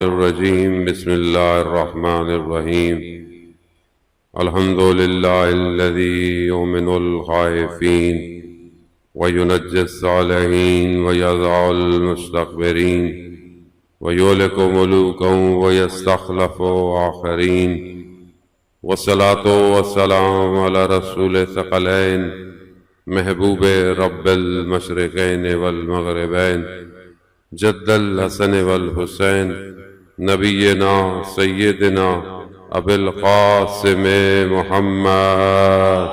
الرجيم بسم الله الرحمن الرحيم الحمد لله الذي يؤمن الخائفين وينجي الصالحين ويضع المستكبرين ويهلك ملوكا ويستخلف آخرين والصلاة والسلام على رسول الثقلين محبوب رب المشرقين والمغربين جد الحسن والحسین نبینا سیدنا ابی القاسم محمد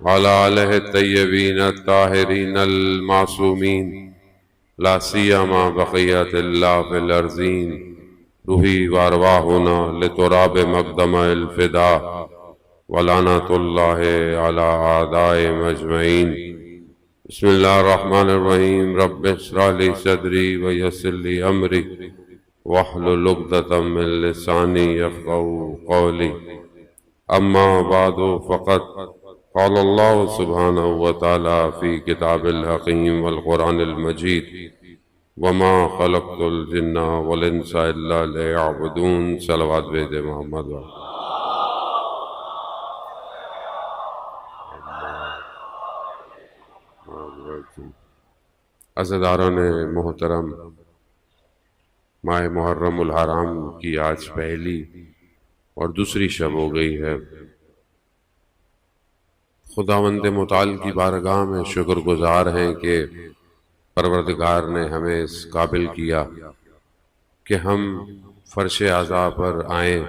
وعلى آلہ الطیبین الطاہرین المعصومین لا سیما بقیت اللہ فی الارضین روحی وارواحنا لتراب مقدم الفدا ولعنت اللہ علی اعدائهم اجمعین بسم اللہ الرحمن الرحیم رب اشرح لی صدری ویسر لی امری واحلل عقدۃ من لسانی یفقہوا قولی اما بعد فقد قال اللہ سبحانہ وتعالی فی کتاب الحکیم والقرآن المجید وما خلقت الجن والانس الا لیعبدون صلوات بید محمد عزیزان محترم، ماہ محرم الحرام کی آج پہلی اور دوسری شب ہو گئی ہے۔ خداوند متعال کی بارگاہ میں شکر گزار ہیں کہ پروردگار نے ہمیں اس قابل کیا کہ ہم فرش عزا پر آئیں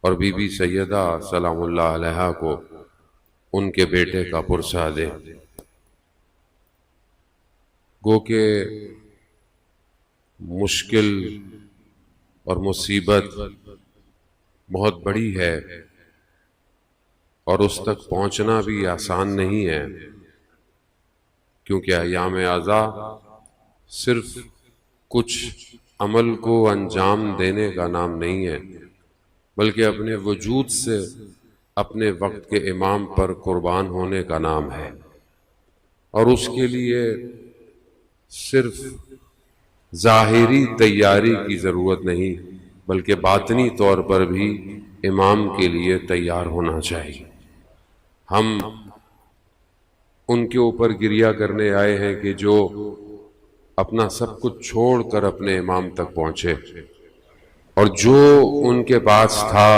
اور بی بی سیدہ سلام اللہ علیہا کو ان کے بیٹے کا پرسہ دیں۔ گو کہ مشکل اور مصیبت بہت بڑی ہے اور اس تک پہنچنا بھی آسان نہیں ہے، کیونکہ ایام عزا صرف کچھ عمل کو انجام دینے کا نام نہیں ہے، بلکہ اپنے وجود سے اپنے وقت کے امام پر قربان ہونے کا نام ہے، اور اس کے لیے صرف ظاہری تیاری کی ضرورت نہیں بلکہ باطنی طور پر بھی امام کے لیے تیار ہونا چاہیے۔ ہم ان کے اوپر گریہ کرنے آئے ہیں کہ جو اپنا سب کچھ چھوڑ کر اپنے امام تک پہنچے اور جو ان کے پاس تھا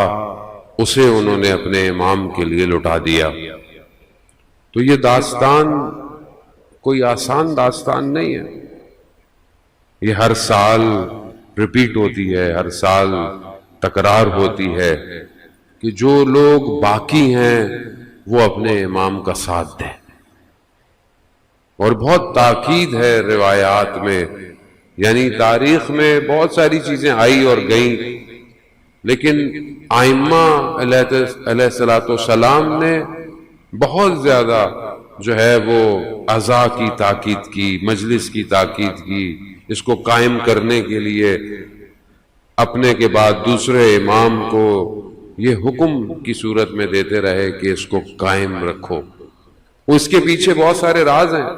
اسے انہوں نے اپنے امام کے لیے لٹا دیا۔ تو یہ داستان کوئی آسان داستان نہیں ہے، یہ ہر سال ریپیٹ ہوتی ہے، ہر سال تکرار ہوتی ہے کہ جو لوگ باقی ہیں وہ اپنے امام کا ساتھ دیں، اور بہت تاکید ہے روایات میں، یعنی تاریخ میں بہت ساری چیزیں آئی اور گئیں، لیکن ائمہ علیہ السلام نے بہت زیادہ جو ہے وہ عزا کی تاکید کی، مجلس کی تاکید کی، اس کو قائم کرنے کے لیے اپنے کے بعد دوسرے امام کو یہ حکم کی صورت میں دیتے رہے کہ اس کو قائم رکھو۔ اس کے پیچھے بہت سارے راز ہیں۔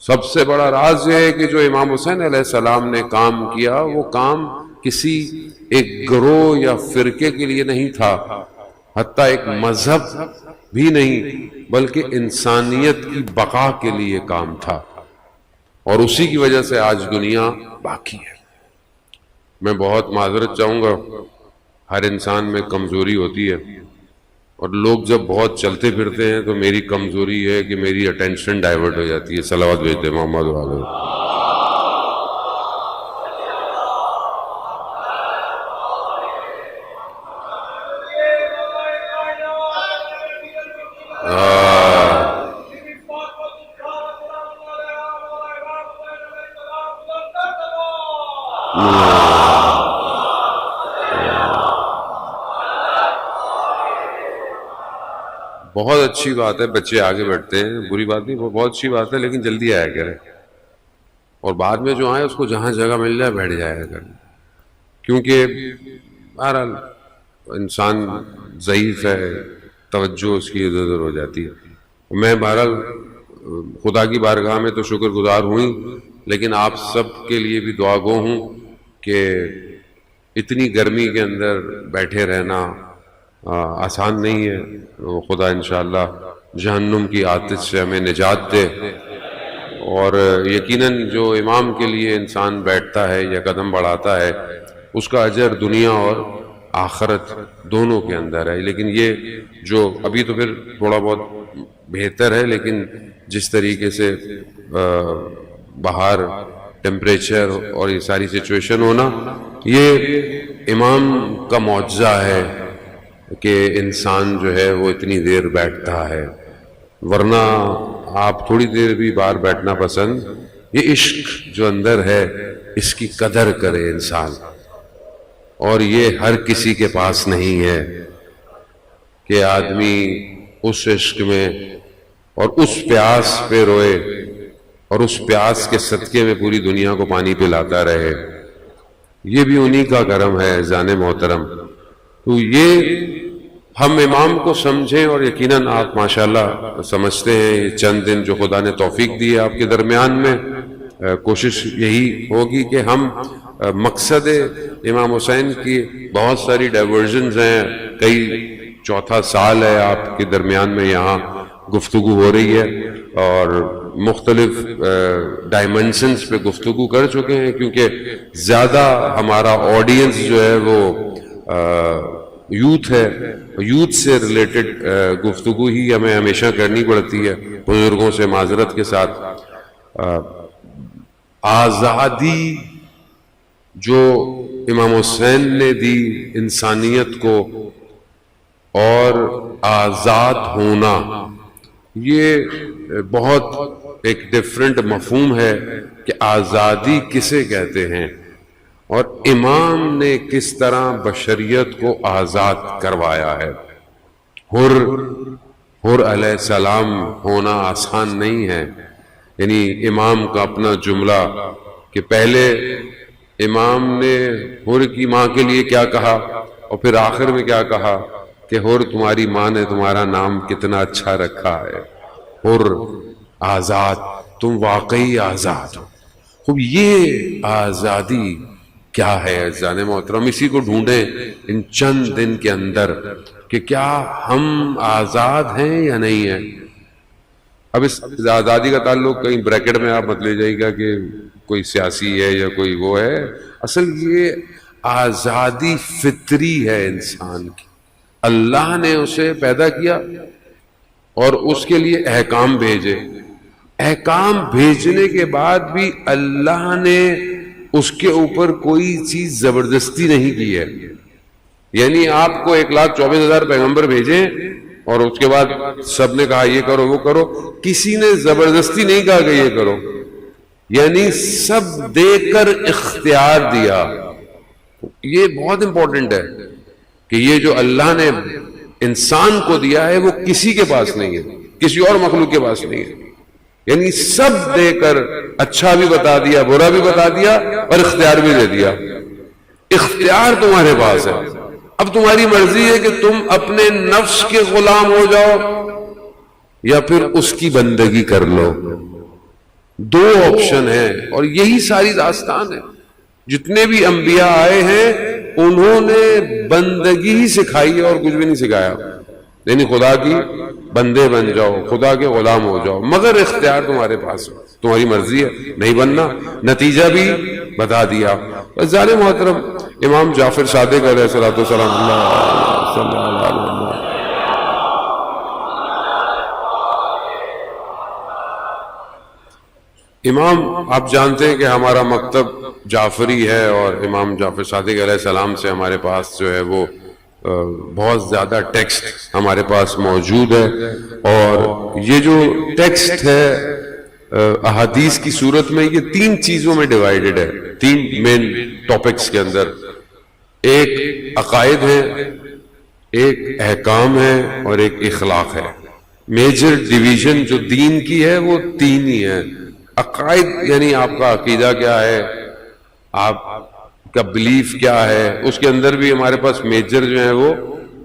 سب سے بڑا راز یہ ہے کہ جو امام حسین علیہ السلام نے کام کیا وہ کام کسی ایک گروہ یا فرقے کے لیے نہیں تھا، حتیٰ ایک مذہب بھی نہیں، بلکہ انسانیت کی بقا کے لیے کام تھا، اور اسی کی وجہ سے آج دنیا باقی ہے۔ میں بہت معذرت چاہوں گا، ہر انسان میں کمزوری ہوتی ہے، اور لوگ جب بہت چلتے پھرتے ہیں تو میری کمزوری ہے کہ میری اٹینشن ڈائیورٹ ہو جاتی ہے۔ صلوات بھیجتے محمد علیہ۔ بہت اچھی بات ہے بچے آگے بڑھتے ہیں، بری بات نہیں، وہ بہت اچھی بات ہے، لیکن جلدی آیا کرے، اور بعد میں جو آئے اس کو جہاں جگہ مل جائے بیٹھ جایا کرے، کیونکہ بہرحال انسان ضعیف ہے، توجہ اس کی ادھر ادھر ہو جاتی ہے۔ میں بہرحال خدا کی بارگاہ میں تو شکر گزار ہوں ہی، لیکن آپ سب کے لیے بھی دعا گو ہوں کہ اتنی گرمی کے اندر بیٹھے رہنا آسان نہیں ہے. خدا انشاءاللہ جہنم کی آتش سے ہمیں نجات دے. اور یقیناً جو امام کے لیے انسان بیٹھتا ہے یا قدم بڑھاتا ہے اس کا اجر دنیا اور آخرت دونوں کے اندر ہے. لیکن یہ جو ابھی تو پھر تھوڑا بہت بہتر ہے، لیکن جس طریقے سے باہر ٹیمپریچر اور یہ ساری سچویشن ہونا، یہ امام کا معجزہ ہے کہ انسان جو ہے وہ اتنی دیر بیٹھتا ہے. ورنہ آپ تھوڑی دیر بھی باہر بیٹھنا پسند. یہ عشق جو اندر ہے اس کی قدر کرے انسان، اور یہ ہر کسی کے پاس نہیں ہے کہ آدمی اس عشق میں اور اس پیاس پہ روئے اور اس پیاس کے صدقے میں پوری دنیا کو پانی پلاتا رہے. یہ بھی انہی کا کرم ہے جان محترم. تو یہ ہم امام کو سمجھیں، اور یقیناً آپ ماشاءاللہ سمجھتے ہیں. یہ چند دن جو خدا نے توفیق دی ہے آپ کے درمیان میں، کوشش یہی ہوگی کہ ہم مقصد امام حسین کی بہت ساری ڈائیورژنز ہیں. کئی چوتھا سال ہے آپ کے درمیان میں یہاں گفتگو ہو رہی ہے، اور مختلف ڈائمنشنز پہ گفتگو کر چکے ہیں، کیونکہ زیادہ ہمارا آڈینس جو ہے وہ یوتھ ہے. یوتھ سے ریلیٹڈ گفتگو ہی ہمیں ہمیشہ کرنی پڑتی ہے. بزرگوں سے معذرت کے ساتھ، آزادی جو امام حسین نے دی انسانیت کو، اور آزاد ہونا، یہ بہت ایک ڈیفرنٹ مفہوم ہے کہ آزادی کسے کہتے ہیں، اور امام نے کس طرح بشریت کو آزاد کروایا ہے. حر علیہ السلام ہونا آسان نہیں ہے. یعنی امام کا اپنا جملہ کہ پہلے امام نے حر کی ماں کے لیے کیا کہا، اور پھر آخر میں کیا کہا کہ حر تمہاری ماں نے تمہارا نام کتنا اچھا رکھا ہے. حر، آزاد، تم واقعی آزاد ہو. خوب یہ آزادی کیا ہے جان محترم؟ اسی کو ڈھونڈیں ان چند دن کے اندر کہ کیا ہم آزاد ہیں یا نہیں ہیں. اب اس آزادی کا تعلق کہیں بریکٹ میں آپ مت لے جائے گا کہ کوئی سیاسی ہے یا کوئی وہ ہے. اصل یہ آزادی فطری ہے انسان کی. اللہ نے اسے پیدا کیا اور اس کے لیے احکام بھیجے. احکام بھیجنے کے بعد بھی اللہ نے اس کے اوپر کوئی چیز زبردستی نہیں کی ہے. یعنی آپ کو 1,24,000 پیغمبر بھیجیں اور اس کے بعد سب نے کہا یہ کرو وہ کرو، کسی نے زبردستی نہیں کہا کہ یہ کرو. یعنی سب دے کر اختیار دیا. یہ بہت امپورٹنٹ ہے کہ یہ جو اللہ نے انسان کو دیا ہے وہ کسی کے پاس نہیں ہے، کسی اور مخلوق کے پاس نہیں ہے. یعنی سب دے کر اچھا بھی بتا دیا، برا بھی بتا دیا، اور اختیار بھی دے دیا. اختیار تمہارے پاس ہے. اب تمہاری مرضی ہے کہ تم اپنے نفس کے غلام ہو جاؤ یا پھر اس کی بندگی کر لو. دو آپشن ہیں، اور یہی ساری داستان ہے. جتنے بھی انبیاء آئے ہیں انہوں نے بندگی ہی سکھائی ہے اور کچھ بھی نہیں سکھایا. یعنی خدا کی بندے بن جاؤ، خدا کے غلام ہو جاؤ، مگر اختیار تمہارے پاس ہے. تمہاری مرضی ہے نہیں بننا، نتیجہ بھی بتا دیا. بس ظالم محترم امام جعفر صادق علیہ الصلوۃ والسلام صلی اللہ علیہ وسلم، امام آپ جانتے ہیں کہ ہمارا مکتب جعفری ہے، اور امام جعفر صادق علیہ السلام سے ہمارے پاس جو ہے وہ بہت زیادہ ٹیکسٹ ہمارے پاس موجود ہے. اور یہ جو ٹیکسٹ ہے احادیث کی صورت میں یہ 3 چیزوں میں ڈیوائیڈڈ ہے، 3 مین ٹاپکس کے اندر. ایک عقائد ہے، ایک احکام ہے، اور ایک اخلاق ہے. میجر ڈویژن جو دین کی ہے وہ 3 ہی ہے. عقائد یعنی آپ کا عقیدہ کیا ہے، آپ کا بلیف کیا ہے. اس کے اندر بھی ہمارے پاس میجر جو ہیں وہ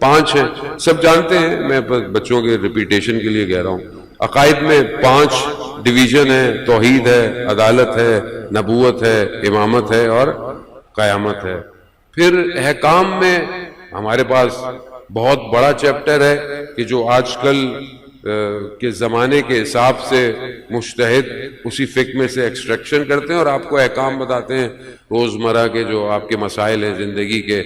5 ہیں، سب جانتے ہیں. میں بچوں کے ریپیٹیشن کے لیے کہہ رہا ہوں. عقائد میں 5 ڈویژن ہے، توحید ہے، عدالت ہے، نبوت ہے، امامت ہے اور قیامت ہے۔ پھر احکام میں ہمارے پاس بہت بڑا چیپٹر ہے کہ جو آج کل کے زمانے کے حساب سے مجتہد اسی فقہ میں سے ایکسٹریکشن کرتے ہیں اور آپ کو احکام بتاتے ہیں روزمرہ کے جو آپ کے مسائل ہیں زندگی کے،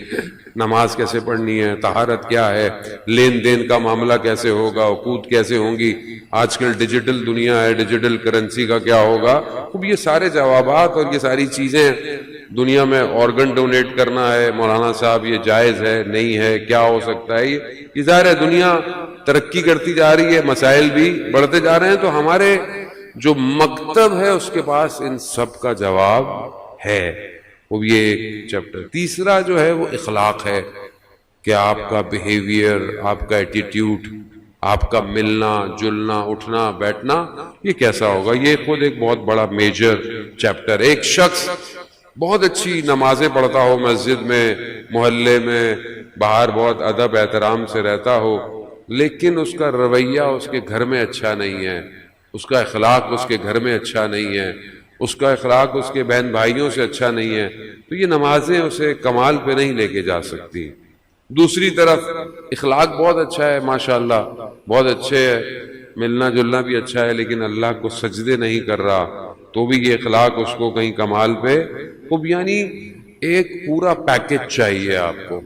نماز کیسے پڑھنی ہے، طہارت کیا ہے، لین دین کا معاملہ کیسے ہوگا، عقود کیسے ہوں گی، آج کل ڈیجیٹل دنیا ہے، ڈیجیٹل کرنسی کا کیا ہوگا۔ اب یہ سارے جوابات اور یہ ساری چیزیں، دنیا میں آرگن ڈونیٹ کرنا ہے مولانا صاحب، یہ جائز ہے نہیں ہے، کیا ہو سکتا ہے، یہ ظاہر ہے دنیا ترقی کرتی جا رہی ہے، مسائل بھی بڑھتے جا رہے ہیں، تو ہمارے جو مکتب ہے اس کے پاس ان سب کا جواب ہے۔ وہ یہ ایک چیپٹر۔ تیسرا جو ہے وہ اخلاق ہے کہ آپ کا بیہیویئر، آپ کا ایٹیٹیوڈ، آپ کا ملنا جلنا اٹھنا بیٹھنا یہ کیسا ہوگا، یہ خود ایک بہت بڑا میجر چیپٹر۔ ایک شخص بہت اچھی نمازیں پڑھتا ہو، مسجد میں، محلے میں، باہر بہت ادب احترام سے رہتا ہو، لیکن اس کا رویہ اس کے گھر میں اچھا نہیں ہے، اس کا اخلاق اس کے گھر میں اچھا نہیں ہے، اس کا اخلاق اس کے بہن بھائیوں سے اچھا نہیں ہے، تو یہ نمازیں اسے کمال پہ نہیں لے کے جا سکتی۔ دوسری طرف اخلاق بہت اچھا ہے، ماشاءاللہ بہت اچھے ہے، ملنا جلنا بھی اچھا ہے، لیکن اللہ کو سجدے نہیں کر رہا، تو بھی یہ اخلاق اس کو کہیں کمال پہ خوب، یعنی ایک پورا پیکج چاہیے آپ کو۔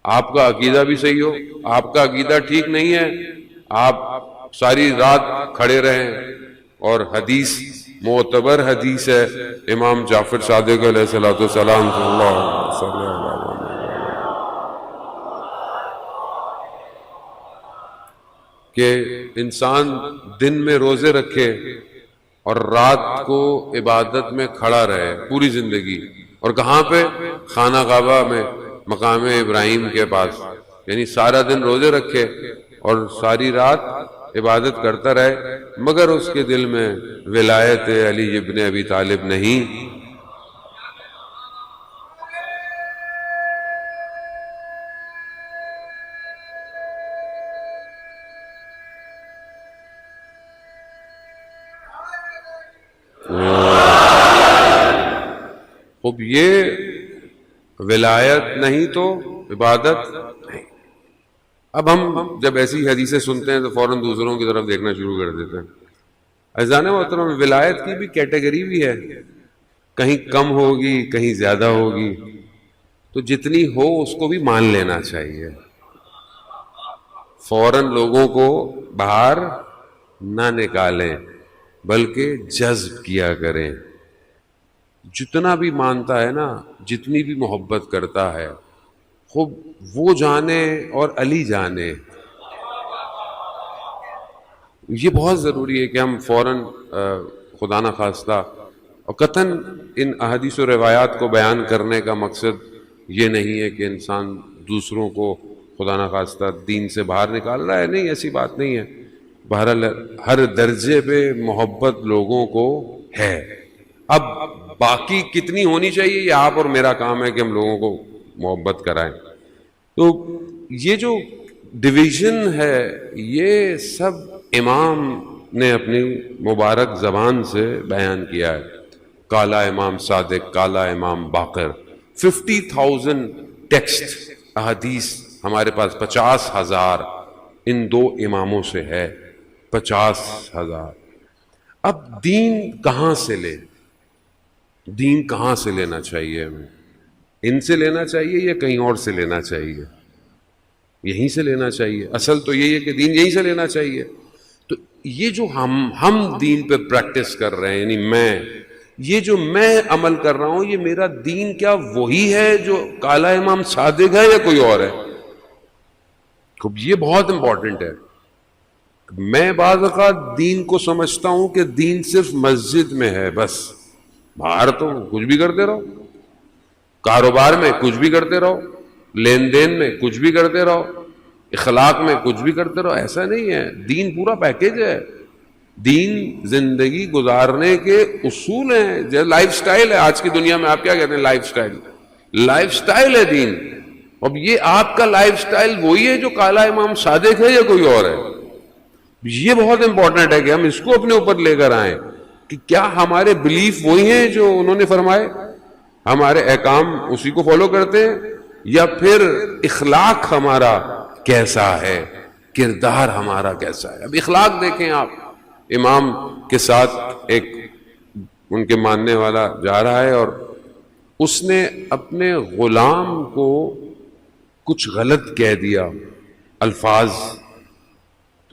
آپ کا عقیدہ بھی صحیح ہو، آپ کا عقیدہ ٹھیک نہیں ہے، آپ ساری رات کھڑے رہیں، اور حدیث معتبر حدیث ہے امام جعفر صادق علیہ السلام صلی اللہ علیہ وسلم کہ انسان دن میں روزے رکھے اور رات کو عبادت میں کھڑا رہے پوری زندگی، اور کہاں پہ؟ خانہ کعبہ میں، مقام ابراہیم کے پاس، یعنی سارا دن روزے رکھے اور ساری رات عبادت کرتا رہے، مگر اس کے دل میں ولایت علی ابن ابی طالب نہیں۔ اب یہ ولایت نہیں تو عبادت نہیں۔ اب ہم جب ایسی حدیثیں سنتے ہیں تو فوراً دوسروں کی طرف دیکھنا شروع کر دیتے ہیں۔ عزیزان محترم، ولایت کی بھی کیٹیگری بھی ہے، کہیں کم ہوگی کہیں زیادہ ہوگی، تو جتنی ہو اس کو بھی مان لینا چاہیے، فوراً لوگوں کو باہر نہ نکالیں بلکہ جذب کیا کریں۔ جتنا بھی مانتا ہے نا، جتنی بھی محبت کرتا ہے، خوب وہ جانے اور علی جانے۔ یہ بہت ضروری ہے کہ ہم فوراً خدا نہ خواستہ، اور قطعاً ان احادیث و روایات کو بیان کرنے کا مقصد یہ نہیں ہے کہ انسان دوسروں کو خدا نہ خواستہ دین سے باہر نکال رہا ہے، نہیں، ایسی بات نہیں ہے۔ بہرحال ہر درجے پہ محبت لوگوں کو ہے۔ اب باقی کتنی ہونی چاہیے یہ آپ اور میرا کام ہے کہ ہم لوگوں کو محبت کرائیں۔ تو یہ جو ڈویژن ہے یہ سب امام نے اپنی مبارک زبان سے بیان کیا ہے۔ کالا امام صادق، کالا امام باقر، 50,000 ٹیکسٹ احادیث ہمارے پاس، 50,000 ان دو اماموں سے ہے، 50,000۔ اب دین کہاں سے لے؟ دین کہاں سے لینا چاہیے ہمیں؟ ان سے لینا چاہیے یا کہیں اور سے لینا چاہیے؟ یہیں سے لینا چاہیے۔ اصل تو یہی ہے کہ دین یہیں سے لینا چاہیے۔ تو یہ جو ہم دین پہ پریکٹس کر رہے ہیں، یعنی یہ جو میں عمل کر رہا ہوں، یہ میرا دین کیا وہی ہے جو کالا امام صادق ہے یا کوئی اور ہے؟ یہ بہت امپورٹنٹ ہے۔ میں بعض اوقات دین کو سمجھتا ہوں کہ دین صرف مسجد میں ہے بس، باہر تو کچھ بھی کرتے رہو، کاروبار میں کچھ بھی کرتے رہو، لین دین میں کچھ بھی کرتے رہو، اخلاق میں کچھ بھی کرتے رہو۔ ایسا نہیں ہے، دین پورا پیکیج ہے۔ دین زندگی گزارنے کے اصول ہیں، جیسے لائف سٹائل ہے۔ آج کی دنیا میں آپ کیا کہتے ہیں؟ Life style. لائف سٹائل ہے دین۔ اب یہ آپ کا لائف سٹائل وہی ہے جو کالا امام صادق ہے یا کوئی اور ہے؟ یہ بہت امپورٹنٹ ہے کہ ہم اس کو اپنے اوپر لے کر آئیں کہ کیا ہمارے بلیف وہی ہیں جو انہوں نے فرمائے، ہمارے احکام اسی کو فالو کرتے ہیں، یا پھر اخلاق ہمارا کیسا ہے، کردار ہمارا کیسا ہے۔ اب اخلاق دیکھیں آپ، امام کے ساتھ ایک ان کے ماننے والا جا رہا ہے اور اس نے اپنے غلام کو کچھ غلط کہہ دیا الفاظ،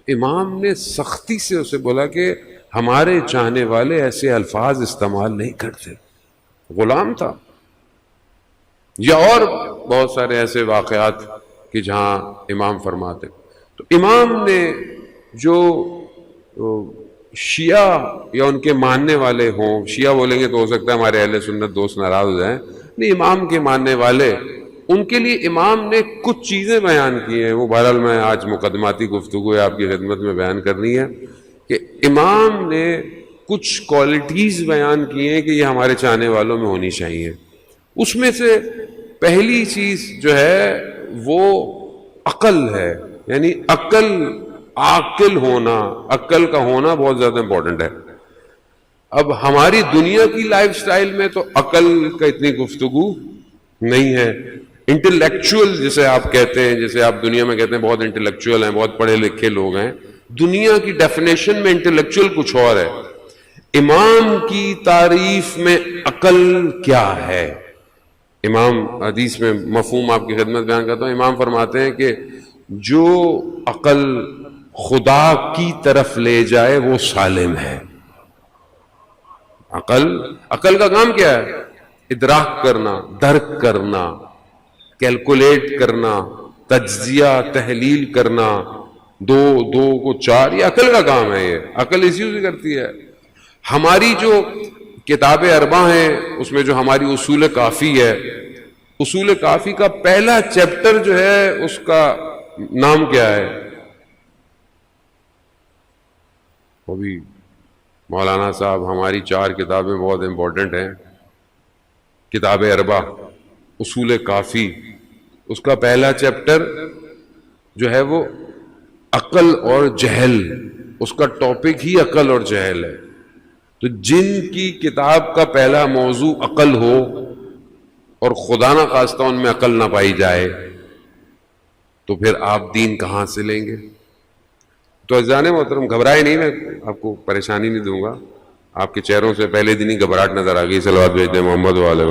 امام نے سختی سے اسے بولا کہ ہمارے چاہنے والے ایسے الفاظ استعمال نہیں کرتے، غلام تھا۔ یا اور بہت سارے ایسے واقعات کہ جہاں امام فرماتے، تو امام نے جو شیعہ یا ان کے ماننے والے ہوں، شیعہ بولیں گے تو ہو سکتا ہے ہمارے اہل سنت دوست ناراض ہو جائیں، نہیں، امام کے ماننے والے، ان کے لیے امام نے کچھ چیزیں بیان کی ہیں، وہ بہرحال میں آج مقدماتی گفتگو آپ کی خدمت میں بیان کرنی ہے کہ امام نے کچھ کوالٹیز بیان کی ہیں کہ یہ ہمارے چاہنے والوں میں ہونی چاہیے۔ اس میں سے پہلی چیز جو ہے وہ عقل ہے، یعنی عاقل ہونا، عقل کا ہونا بہت زیادہ امپورٹنٹ ہے۔ اب ہماری دنیا کی لائف سٹائل میں تو عقل کا اتنی گفتگو نہیں ہے، انٹلیکچوئل جسے آپ کہتے ہیں، جسے آپ دنیا میں کہتے ہیں بہت انٹلیکچوئل ہیں، بہت پڑھے لکھے لوگ ہیں، دنیا کی ڈیفینیشن میں انٹلیکچوئل کچھ اور ہے۔ امام کی تعریف میں عقل کیا ہے؟ امام حدیث میں مفہوم آپ کی خدمت بیان کرتا ہوں، امام فرماتے ہیں کہ جو عقل خدا کی طرف لے جائے وہ سالم ہے۔ عقل کا کام کیا ہے؟ ادراک کرنا، درک کرنا، کیلکولیٹ کرنا، تجزیہ تحلیل کرنا، دو کو چار، یہ عقل کا کام ہے۔ یہ عقل اسی سے کرتی ہے۔ ہماری جو کتاب اربع ہیں اس میں جو ہماری اصول کافی ہے، اصول کافی کا پہلا چیپٹر جو ہے اس کا نام کیا ہے؟ وہ بھی مولانا صاحب، ہماری 4 کتابیں بہت امپورٹنٹ ہیں، کتاب اربع، اصول کافی، اس کا پہلا چیپٹر جو ہے وہ عقل اور جہل، اس کا ٹاپک ہی عقل اور جہل ہے۔ تو جن کی کتاب کا پہلا موضوع عقل ہو اور خدا نہ خواستہ ان میں عقل نہ پائی جائے تو پھر آپ دین کہاں سے لیں گے؟ تو عزیزان محترم، گھبرائے نہیں، میں آپ کو پریشانی نہیں دوں گا۔ آپ کے چہروں سے پہلے دن ہی گھبراہٹ نظر آ گئی، صلوات بھیج دیں محمد والے۔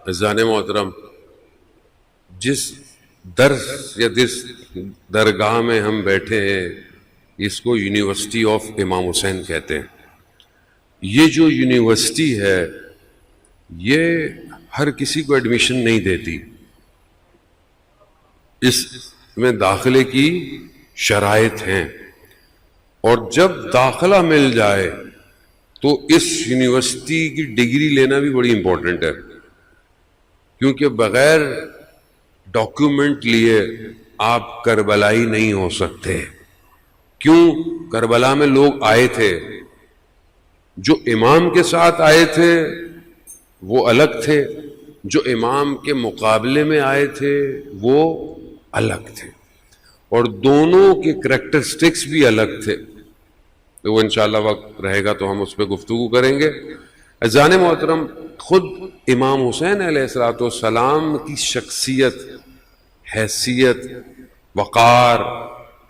عزیزان محترم، جس درس یا جس درگاہ میں ہم بیٹھے ہیں اس کو یونیورسٹی آف امام حسین کہتے ہیں۔ یہ جو یونیورسٹی ہے یہ ہر کسی کو ایڈمیشن نہیں دیتی، اس میں داخلے کی شرائط ہیں، اور جب داخلہ مل جائے تو اس یونیورسٹی کی ڈگری لینا بھی بڑی امپورٹنٹ ہے، کیونکہ بغیر ڈاکیومنٹ لیے آپ کربلائی نہیں ہو سکتے۔ کیوں؟ کربلا میں لوگ آئے تھے، جو امام کے ساتھ آئے تھے وہ الگ تھے، جو امام کے مقابلے میں آئے تھے وہ الگ تھے، اور دونوں کے کریکٹرسٹکس بھی الگ تھے۔ تو وہ انشاءاللہ وقت رہے گا تو ہم اس پہ گفتگو کریں گے۔ عزیزان محترم، خود امام حسین علیہ السلام کی شخصیت، حیثیت، وقار،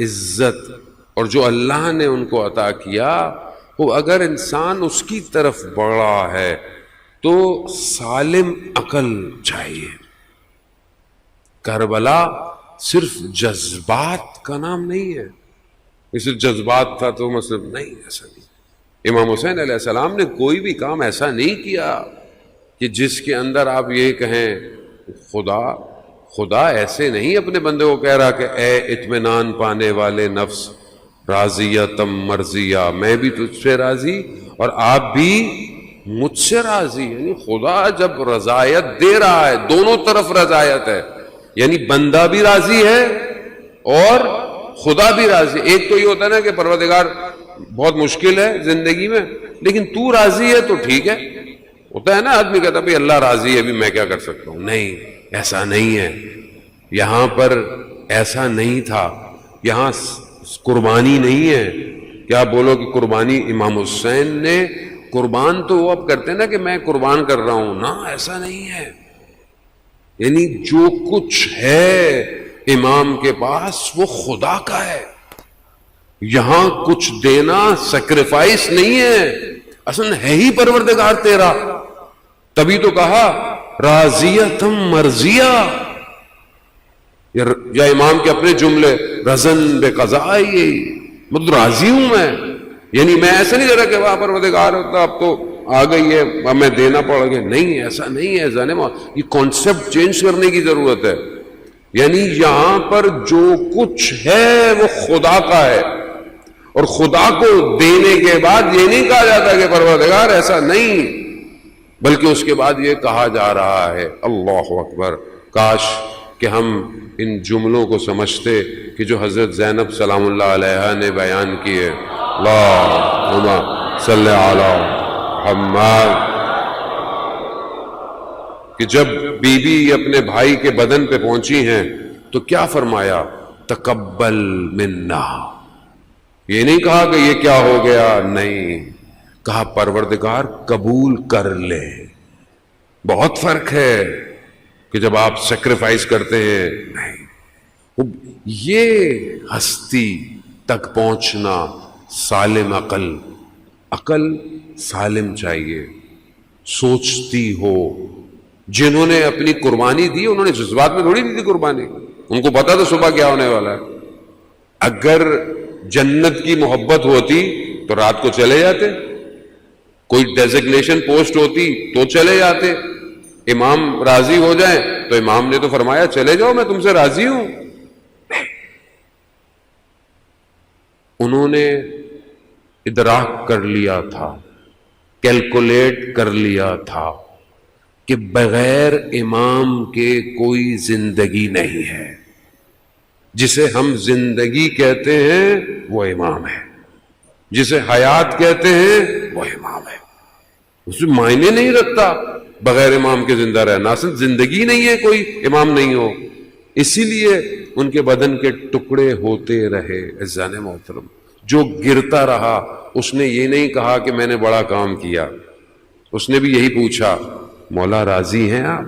عزت، اور جو اللہ نے ان کو عطا کیا، وہ اگر انسان اس کی طرف بڑھا ہے تو سالم عقل چاہیے۔ کربلا صرف جذبات کا نام نہیں ہے، صرف جذبات تھا تو مطلب نہیں، ایسا نہیں۔ امام حسین علیہ السلام نے کوئی بھی کام ایسا نہیں کیا کہ جس کے اندر آپ یہ کہیں خدا ایسے نہیں اپنے بندے کو کہہ رہا کہ اے اطمینان پانے والے نفس، راضیتم مرضیہ، میں بھی تجھ سے راضی اور آپ بھی مجھ سے راضی. یعنی خدا جب رضایت دے رہا ہے، دونوں طرف رضایت ہے، یعنی بندہ بھی راضی ہے اور خدا بھی راضی. ایک تو یہ ہوتا ہے نا کہ پروردگار بہت مشکل ہے زندگی میں، لیکن تو راضی ہے تو ٹھیک ہے. ہوتا ہے نا آدمی کہتا ہے اللہ راضی ہے، ابھی میں کیا کر سکتا ہوں. نہیں، ایسا نہیں ہے. یہاں پر ایسا نہیں تھا. یہاں قربانی نہیں ہے. کیا بولو کہ قربانی امام حسین نے قربان تو وہ اب کرتے ہیں نا کہ میں قربان کر رہا ہوں، نا ایسا نہیں ہے. یعنی جو کچھ ہے امام کے پاس وہ خدا کا ہے. یہاں کچھ دینا سیکریفائس نہیں ہے، اصل ہے ہی پروردگار تیرا. تبھی تو کہا راضیتم مرضیہ، یا امام کے اپنے جملے رضن بے قضائی، مطلب راضی ہوں میں. یعنی میں ایسا نہیں کر رہا کہ وہاں پروردگار ہوتا اب تو آ گئی ہے اب میں دینا پڑ گیا. نہیں، ایسا نہیں ہے ظالم. یہ کانسیپٹ چینج کرنے کی ضرورت ہے. یعنی یہاں پر جو کچھ ہے وہ خدا کا ہے، اور خدا کو دینے کے بعد یہ نہیں کہا جاتا کہ پروردگار، ایسا نہیں، بلکہ اس کے بعد یہ کہا جا رہا ہے اللہ اکبر. کاش کہ ہم ان جملوں کو سمجھتے کہ جو حضرت زینب سلام اللہ علیہا نے بیان کیے. اللہم صلی علی محمد. کہ جب بی بی اپنے بھائی کے بدن پہ پہنچی ہیں تو کیا فرمایا؟ تقبل منا. یہ نہیں کہا کہ یہ کیا ہو گیا، نہیں، کہا پروردگار قبول کر لے. بہت فرق ہے کہ جب آپ سیکریفائس کرتے ہیں. نہیں، یہ ہستی تک پہنچنا سالم عقل سالم چاہیے، سوچتی ہو. جنہوں نے اپنی قربانی دی انہوں نے جذبات میں تھوڑی دی تھی قربانی. ان کو پتا تھا صبح کیا ہونے والا ہے. اگر جنت کی محبت ہوتی تو رات کو چلے جاتے، کوئی ڈیزگنیشن پوسٹ ہوتی تو چلے جاتے. امام راضی ہو جائیں تو امام نے تو فرمایا چلے جاؤ میں تم سے راضی ہوں. انہوں نے ادراک کر لیا تھا، کیلکولیٹ کر لیا تھا کہ بغیر امام کے کوئی زندگی نہیں ہے. جسے ہم زندگی کہتے ہیں وہ امام ہے، جسے حیات کہتے ہیں وہ امام ہے. اس میں معنی نہیں رکھتا بغیر امام کے زندہ رہنا، اصل زندگی نہیں ہے کوئی امام نہیں ہو. اسی لیے ان کے بدن کے ٹکڑے ہوتے رہے. عزیزان محترم، جو گرتا رہا اس نے یہ نہیں کہا کہ میں نے بڑا کام کیا، اس نے بھی یہی پوچھا مولا راضی ہیں آپ؟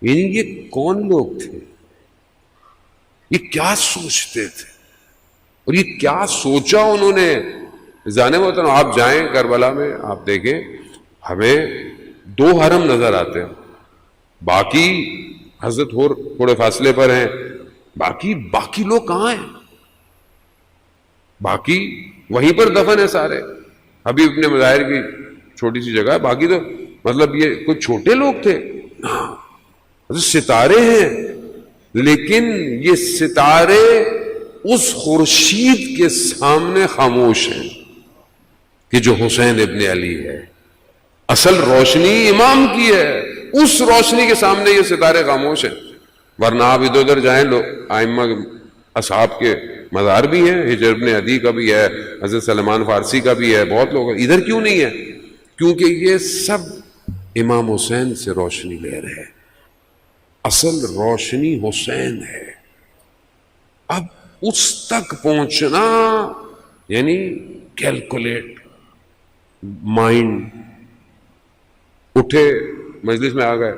یعنی یہ کون لوگ تھے، یہ کیا سوچتے تھے، اور یہ کیا سوچا انہوں نے. جانے میں ہوتا آپ جائیں کربلا میں، آپ دیکھیں ہمیں 2 حرم نظر آتے ہیں، باقی حضرت تھوڑے فاصلے پر ہیں، باقی لوگ کہاں ہیں؟ باقی وہیں پر دفن ہے سارے. حبیب ابن مظاہر کی چھوٹی سی جگہ ہے، باقی تو مطلب یہ کوئی چھوٹے لوگ تھے. ستارے ہیں، لیکن یہ ستارے اس خورشید کے سامنے خاموش ہیں کہ جو حسین ابن علی ہے. اصل روشنی امام کی ہے، اس روشنی کے سامنے یہ ستارے خاموش ہیں. ورنہ آپ ادھر ادھر جائیں، لوگ ائمہ اصحاب کے مزار بھی ہیں، ہجر ابن عدی کا بھی ہے، حضرت سلمان فارسی کا بھی ہے، بہت لوگ. ادھر کیوں نہیں ہے؟ کیونکہ یہ سب امام حسین سے روشنی لے رہے ہیں. اصل روشنی حسین ہے. اب اس تک پہنچنا یعنی کیلکولیٹ. مائنڈ اٹھے مجلس میں آ گئے.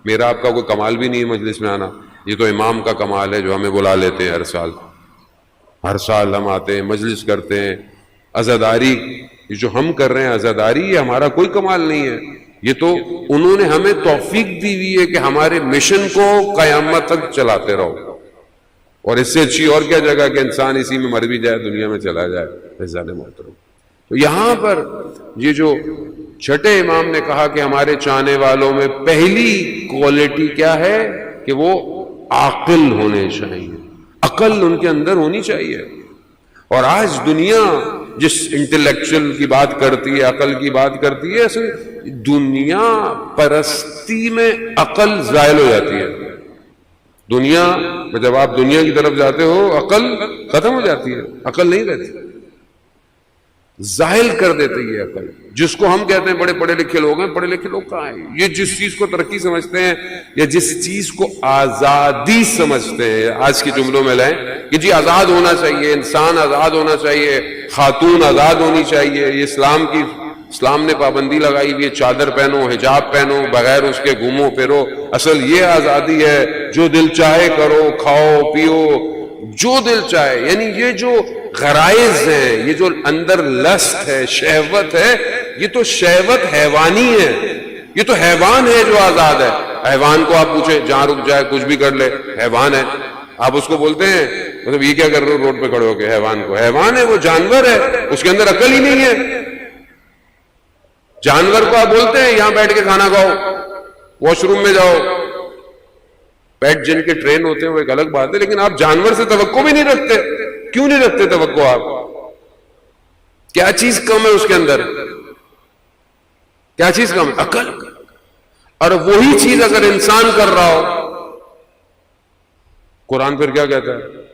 میرا آپ کا کوئی کمال بھی نہیں ہے مجلس میں آنا، یہ تو امام کا کمال ہے جو ہمیں بلا لیتے ہیں ہر سال ہم آتے ہیں، مجلس کرتے ہیں. عزاداری جو ہم کر رہے ہیں، عزاداری، یہ ہمارا کوئی کمال نہیں ہے. یہ تو انہوں نے ہمیں توفیق دی ہوئی ہے کہ ہمارے مشن کو قیامت تک چلاتے رہو. اور اس سے اچھی اور کیا جگہ کہ انسان اسی میں مر بھی جائے، دنیا میں چلا جائے. عزیزان محترم، تو یہاں پر یہ جو چھٹے امام نے کہا کہ ہمارے چاہنے والوں میں پہلی کوالٹی کیا ہے کہ وہ عاقل ہونے چاہیے. عقل ان کے اندر ہونی چاہیے. اور آج دنیا جس انٹلیکچوئل کی بات کرتی ہے، عقل کی بات کرتی ہے، اصل دنیا پرستی میں عقل زائل ہو جاتی ہے. دنیا جب آپ دنیا کی طرف جاتے ہو عقل ختم ہو جاتی ہے، عقل نہیں رہتی، زائل کر دیتے یہ عقل. جس کو ہم کہتے ہیں بڑے پڑھے لکھے لوگ ہیں، پڑھے لکھے لوگ کہاں ہیں؟ یہ جس چیز کو ترقی سمجھتے ہیں یا جس چیز کو آزادی سمجھتے ہیں، آج کے جملوں میں لائیں کہ جی آزاد ہونا چاہیے، انسان آزاد ہونا چاہیے، خاتون آزاد ہونی چاہیے، یہ اسلام نے پابندی لگائی ہوئی ہے، چادر پہنو، حجاب پہنو، بغیر اس کے گھومو پھرو، اصل یہ آزادی ہے، جو دل چاہے کرو، کھاؤ پیو جو دل چاہے. یعنی یہ جو غرائز ہیں، یہ جو اندر لسٹ ہے، شہوت ہے، یہ تو شہوت حیوانی ہے. یہ تو حیوان ہے جو آزاد ہے. حیوان کو آپ پوچھیں جہاں رک جائے کچھ بھی کر لے، حیوان ہے. آپ اس کو بولتے ہیں مطلب یہ کیا کر رہے ہو روڈ پہ کھڑے ہو کے؟ حیوان کو، حیوان ہے وہ، جانور ہے، اس کے اندر عقل ہی نہیں ہے. جانور کو آپ بولتے ہیں یہاں بیٹھ کے کھانا کھاؤ، واش روم میں جاؤ. پیٹ جن کے ٹرین ہوتے ہیں وہ ایک الگ بات ہے، لیکن آپ جانور سے توقع بھی نہیں رکھتے. کیوں نہیں رکھتے توقع؟ آپ کیا چیز کم ہے اس کے اندر؟ کیا چیز کم ہے؟ عقل. اور وہی چیز اگر انسان کر رہا ہو، قرآن پھر کیا کہتا ہے؟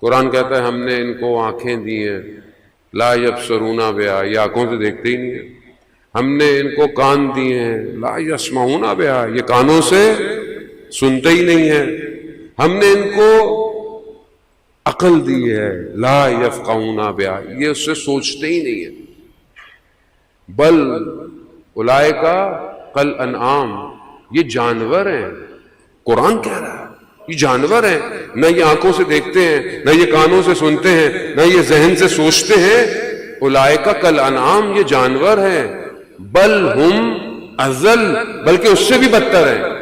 قرآن کہتا ہے ہم نے ان کو آنکھیں دی ہیں، لا یبصرون بہا، یہ آنکھوں سے دیکھتے ہی نہیں ہیں. ہم نے ان کو کان دیے ہیں، لا یسمعون بہا، یہ کانوں سے سنتے ہی نہیں ہیں. ہم نے ان کو عقل دی ہے، لا یفقہون بہا، یہ اس سے سوچتے ہی نہیں ہیں. بل اولئک کالانعام، یہ جانور ہیں. قرآن کہہ رہا ہے یہ جانور ہیں، نہ یہ آنکھوں سے دیکھتے ہیں، نہ یہ کانوں سے سنتے ہیں، نہ یہ ذہن سے سوچتے ہیں. اولئک کالانعام، یہ جانور ہیں. بل ہم اضل، بلکہ اس سے بھی بدتر ہیں.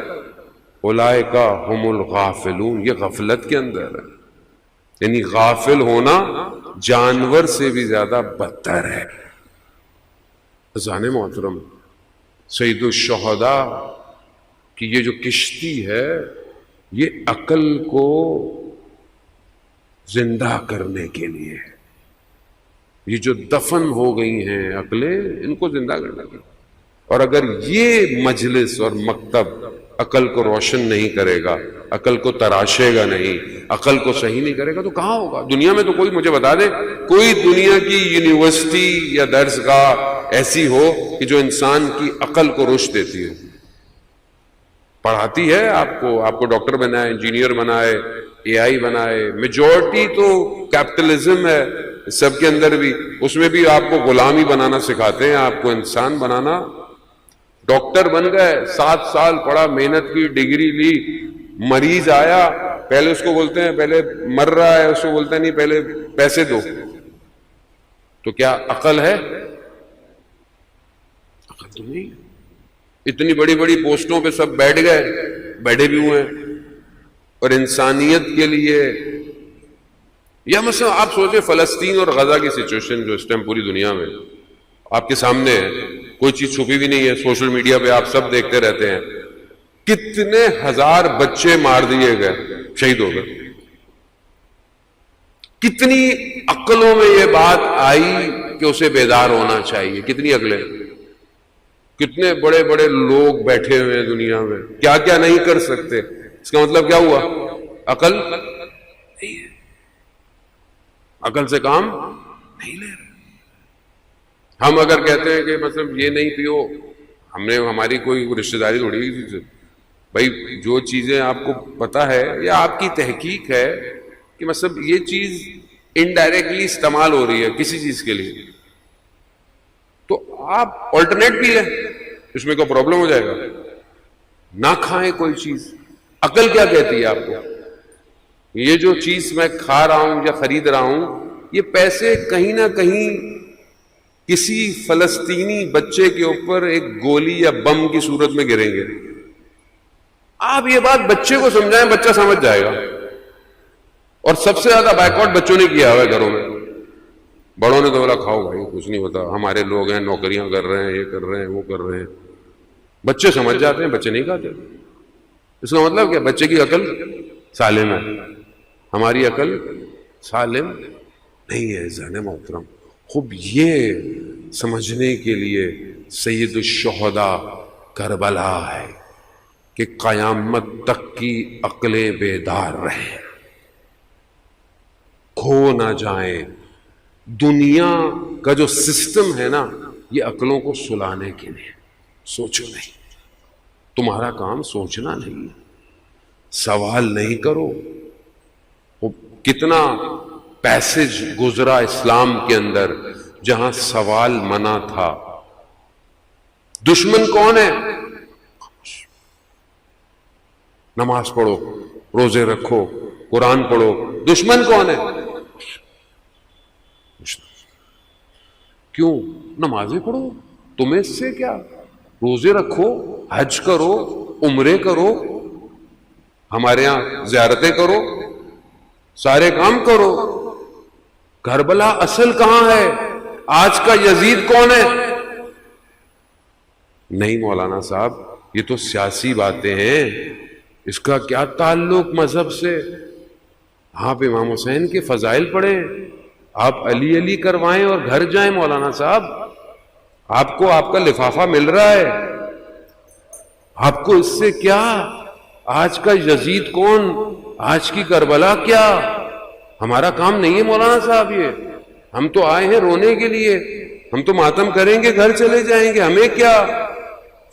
اولئک ہم الغافلون، یہ غفلت کے اندر ہے. یعنی غافل ہونا جانور سے بھی زیادہ بدتر ہے. عزیزان محترم، سید الشہداء کی یہ جو کشتی ہے یہ عقل کو زندہ کرنے کے لیے ہے. یہ جو دفن ہو گئی ہیں عقلیں، ان کو زندہ کرنے کے لیے. اور اگر یہ مجلس اور مکتب عقل کو روشن نہیں کرے گا، عقل کو تراشے گا نہیں، عقل کو صحیح نہیں کرے گا تو کہاں ہوگا؟ دنیا میں تو کوئی مجھے بتا دے کوئی دنیا کی یونیورسٹی یا درس گاہ ایسی ہو کہ جو انسان کی عقل کو رشد دیتی ہے، پڑھاتی ہے آپ کو ڈاکٹر بنائے، انجینئر بنائے، اے آئی بنائے. میجورٹی تو کیپٹلزم ہے سب کے اندر بھی، اس میں بھی آپ کو غلامی بنانا سکھاتے ہیں، آپ کو انسان بنانا. ڈاکٹر بن گئے، 7 سال پڑھا، محنت کی، ڈگری لی، مریض آیا، پہلے اس کو بولتے ہیں پہلے مر رہا ہے، اس کو بولتے ہیں نہیں پہلے پیسے دو. تو کیا عقل ہے؟ عقل تو نہیں. اتنی بڑی بڑی پوسٹوں پہ سب بیٹھ گئے، بیٹھے بھی ہوئے ہیں. اور انسانیت کے لیے، یا مثلا آپ سوچیں فلسطین اور غزہ کی سچویشن جو اس ٹائم پوری دنیا میں آپ کے سامنے ہے، کوئی چیز چھپی بھی نہیں ہے، سوشل میڈیا پہ آپ سب دیکھتے رہتے ہیں. کتنے ہزار بچے مار دیے گئے، شہید ہو گئے. کتنی عقلوں میں یہ بات آئی کہ اسے بیدار ہونا چاہیے؟ کتنی عقلیں، کتنے بڑے بڑے لوگ بیٹھے ہوئے ہیں دنیا میں، کیا کیا نہیں کر سکتے. اس کا مطلب کیا ہوا؟ عقل نہیں ہے، عقل سے کام نہیں لے رہے. ہم اگر کہتے ہیں کہ مطلب یہ نہیں پیو، ہماری کوئی رشتہ داری تھوڑی ہوئی، بھائی جو چیزیں آپ کو پتا ہے یا آپ کی تحقیق ہے کہ مطلب یہ چیز انڈائریکٹلی استعمال ہو رہی ہے کسی چیز کے لیے، تو آپ آلٹرنیٹ پی لیں، اس میں کوئی پرابلم ہو جائے گا. نہ کھائیں کوئی چیز. عقل کیا کہتی ہے آپ کو؟ یہ جو چیز میں کھا رہا ہوں یا خرید رہا ہوں، یہ پیسے کہیں نہ کہیں کسی فلسطینی بچے کے اوپر ایک گولی یا بم کی صورت میں گریں گے. آپ یہ بات بچے کو سمجھائیں، بچہ سمجھ جائے گا. اور سب سے زیادہ بائیک آؤٹ بچوں نے کیا ہوا ہے گھروں میں. بڑوں نے تو بولا کھاؤ بھائی کچھ نہیں ہوتا، ہمارے لوگ ہیں، نوکریاں کر رہے ہیں، یہ کر رہے ہیں، وہ کر رہے ہیں. بچے سمجھ جاتے ہیں، بچے نہیں کھاتے. اس کا مطلب کیا؟ بچے کی عقل سالم ہے. ہماری عقل سالم نہیں ہے ذہن محترم. خوب یہ سمجھنے کے لیے سید الشہداء کربلا ہے کہ قیامت تک کی عقلیں بیدار رہیں، کھو نہ جائیں. دنیا کا جو سسٹم ہے نا یہ عقلوں کو سلانے کے لیے. سوچو نہیں، تمہارا کام سوچنا نہیں، سوال نہیں کرو. کتنا پیسج گزرا اسلام کے اندر جہاں سوال منع تھا. دشمن کون ہے؟ نماز پڑھو، روزے رکھو، قرآن پڑھو. دشمن کون ہے؟ کیوں؟ نمازیں پڑھو، تمہیں اس سے کیا؟ روزے رکھو، حج کرو، عمرے کرو، ہمارے یہاں زیارتیں کرو، سارے کام کرو. کربلا اصل کہاں ہے؟ آج کا یزید کون ہے؟ نہیں مولانا صاحب، یہ تو سیاسی باتیں ہیں، اس کا کیا تعلق مذہب سے؟ آپ امام حسین کے فضائل پڑھیں، آپ علی علی کروائیں اور گھر جائیں. مولانا صاحب آپ کو آپ کا لفافہ مل رہا ہے، آپ کو اس سے کیا؟ آج کا یزید کون؟ آج کی کربلا کیا؟ ہمارا کام نہیں ہے مولانا صاحب. یہ ہم تو آئے ہیں رونے کے لیے، ہم تو ماتم کریں گے، گھر چلے جائیں گے. ہمیں کیا؟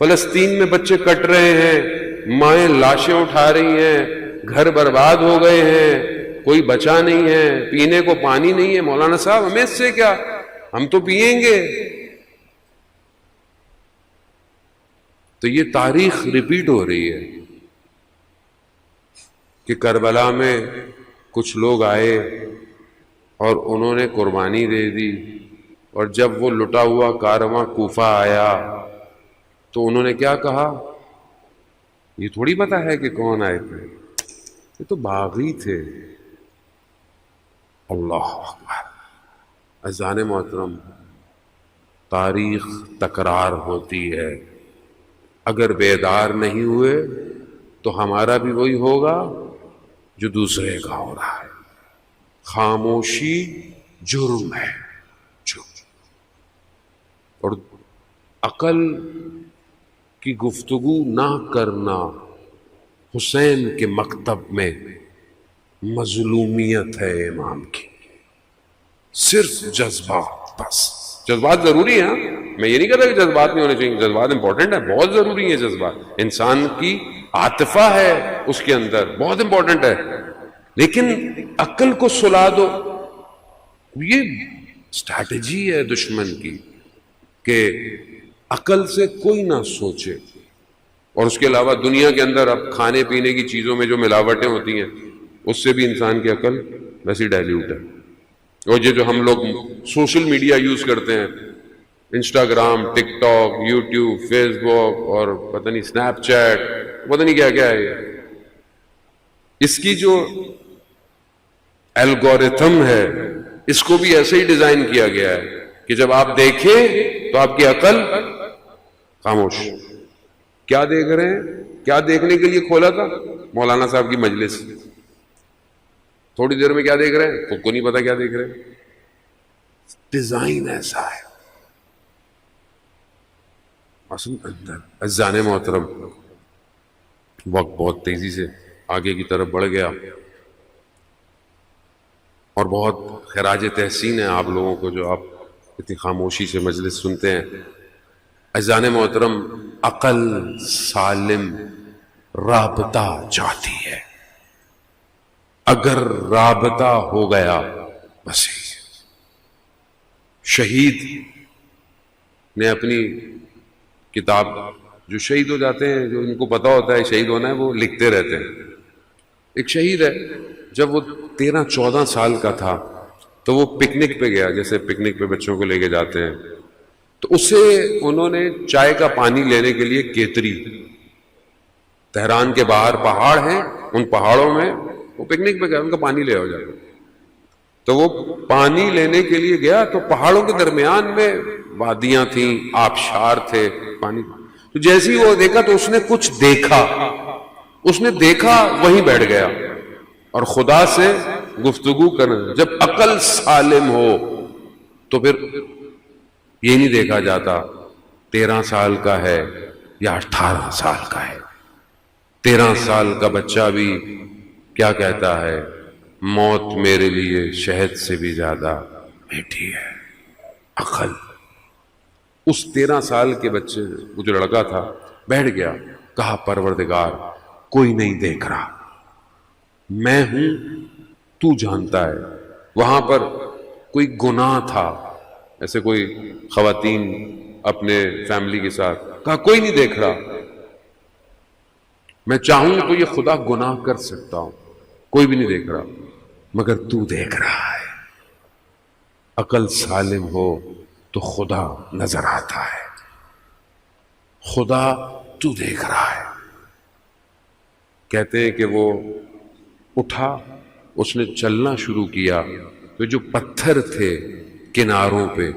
فلسطین میں بچے کٹ رہے ہیں، مائیں لاشیں اٹھا رہی ہیں، گھر برباد ہو گئے ہیں، کوئی بچا نہیں ہے، پینے کو پانی نہیں ہے. مولانا صاحب ہمیں اس سے کیا؟ ہم تو پیئیں گے. تو یہ تاریخ ریپیٹ ہو رہی ہے کہ کربلا میں کچھ لوگ آئے اور انہوں نے قربانی دے دی، اور جب وہ لٹا ہوا کارواں کوفہ آیا تو انہوں نے کیا کہا؟ یہ تھوڑی پتا ہے کہ کون آئے تھے، یہ تو باغی تھے. اللہ اکبر. اذان محترم، تاریخ تکرار ہوتی ہے. اگر بیدار نہیں ہوئے تو ہمارا بھی وہی ہوگا جو دوسرے کا ہو رہا ہے. خاموشی جرم ہے، جرم. اور عقل کی گفتگو نہ کرنا حسین کے مکتب میں مظلومیت ہے امام کی. صرف جذبات، بس جذبات ضروری ہیں، میں یہ نہیں کہتا کہ جذبات نہیں ہونے چاہیے، جذبات امپورٹنٹ ہے، بہت ضروری ہیں جذبات. انسان کی عاطفہ ہے اس کے اندر، بہت امپورٹنٹ ہے، لیکن عقل کو سلا دو. یہ اسٹریٹجی ہے دشمن کی کہ عقل سے کوئی نہ سوچے. اور اس کے علاوہ دنیا کے اندر اب کھانے پینے کی چیزوں میں جو ملاوٹیں ہوتی ہیں اس سے بھی انسان کی عقل ویسی ڈائلیوٹ ہے. اور یہ جو ہم لوگ سوشل میڈیا یوز کرتے ہیں، انسٹاگرام، ٹک ٹاک، یوٹیوب، فیس بک اور پتہ نہیں اسنیپ چیٹ، پتہ نہیں کیا کیا ہے یہ، اس کی جو الگورتھم ہے اس کو بھی ایسے ہی ڈیزائن کیا گیا ہے کہ جب آپ دیکھیں تو آپ کی عقل خاموش. کیا دیکھ رہے ہیں؟ کیا دیکھنے کے لیے کھولا تھا؟ مولانا صاحب کی مجلس. تھوڑی دیر میں کیا دیکھ رہے ہیں؟ خود کو نہیں پتا کیا دیکھ رہے ہیں. ڈیزائن ایسا ہے. عزیزان محترم، وقت بہت تیزی سے آگے کی طرف بڑھ گیا اور بہت خراج تحسین ہے آپ لوگوں کو جو آپ اتنی خاموشی سے مجلس سنتے ہیں. عزیزان محترم، عقل سالم رابطہ چاہتی ہے. اگر رابطہ ہو گیا بس. شہید نے اپنی کتاب، جو شہید ہو جاتے ہیں، جو ان کو پتا ہوتا ہے شہید ہونا ہے، وہ لکھتے رہتے ہیں. ایک شہید ہے، جب وہ 13-14 سال کا تھا تو وہ پکنک پہ گیا، جیسے پکنک پہ بچوں کو لے کے جاتے ہیں، تو اسے انہوں نے چائے کا پانی لینے کے لیے کیتری، تہران کے باہر پہاڑ ہیں، ان پہاڑوں میں وہ پکنک پہ گیا، ان کا پانی لے آ جائے. تو وہ پانی لینے کے لیے گیا تو پہاڑوں کے درمیان میں وادیاں تھیں، آبشار تھے، پانی. تو جیسے ہی وہ دیکھا تو اس نے کچھ دیکھا، اس نے دیکھا وہیں بیٹھ گیا اور خدا سے گفتگو کرنا. جب عقل سالم ہو تو پھر یہ نہیں دیکھا جاتا 13 سال کا ہے یا 18 سال کا ہے. 13 سال کا بچہ بھی کیا کہتا ہے؟ موت میرے لیے شہد سے بھی زیادہ میٹھی ہے. عقل. اس 13 سال کے بچے، وہ جو لڑکا تھا، بیٹھ گیا، کہا پروردگار کوئی نہیں دیکھ رہا، میں ہوں، تو جانتا ہے. وہاں پر کوئی گناہ تھا، ایسے کوئی خواتین اپنے فیملی کے ساتھ، کہا کوئی نہیں دیکھ رہا، میں چاہوں تو یہ خدا گناہ کر سکتا ہوں، کوئی بھی نہیں دیکھ رہا، مگر تو دیکھ رہا ہے. عقل سالم ہو تو خدا نظر آتا ہے، خدا تو دیکھ رہا ہے. کہتے ہیں کہ وہ اٹھا، اس نے چلنا شروع کیا تو جو پتھر تھے کناروں پہ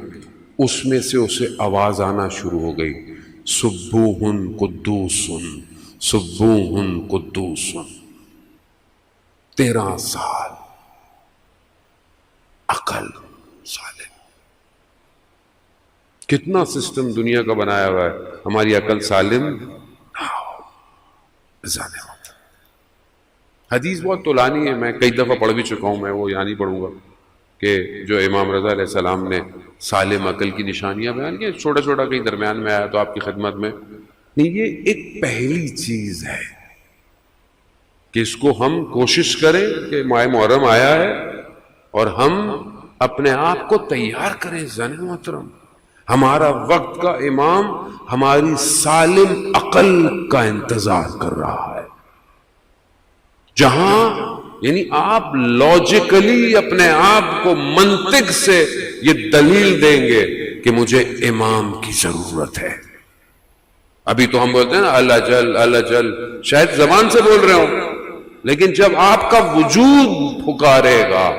اس میں سے اسے آواز آنا شروع ہو گئی، سبوحن قدوسن سبوحن قدوسن. 13 سال، عقل سالم. کتنا سسٹم دنیا کا بنایا ہوا ہے، ہماری عقل سالم نہ ہو. حدیث بہت طولانی ہے، میں کئی دفعہ پڑھ بھی چکا ہوں، میں وہ یہاں نہیں پڑھوں گا، کہ جو امام رضا علیہ السلام نے سالم عقل کی نشانیاں بیان کی. چھوٹا چھوٹا کہیں درمیان میں آیا تو آپ کی خدمت میں نہیں. یہ ایک پہلی چیز ہے کہ اس کو ہم کوشش کریں کہ ماہ محرم آیا ہے اور ہم اپنے آپ کو تیار کریں. زن محترم، ہمارا وقت کا امام ہماری سالم عقل کا انتظار کر رہا ہے، جہاں یعنی آپ لاجیکلی اپنے آپ کو منطق سے یہ دلیل دیں گے کہ مجھے امام کی ضرورت ہے. ابھی تو ہم بولتے ہیں نا اللہ جل اللہ جل، شاید زبان سے بول رہے ہوں، لیکن جب آپ کا وجود پکارے گا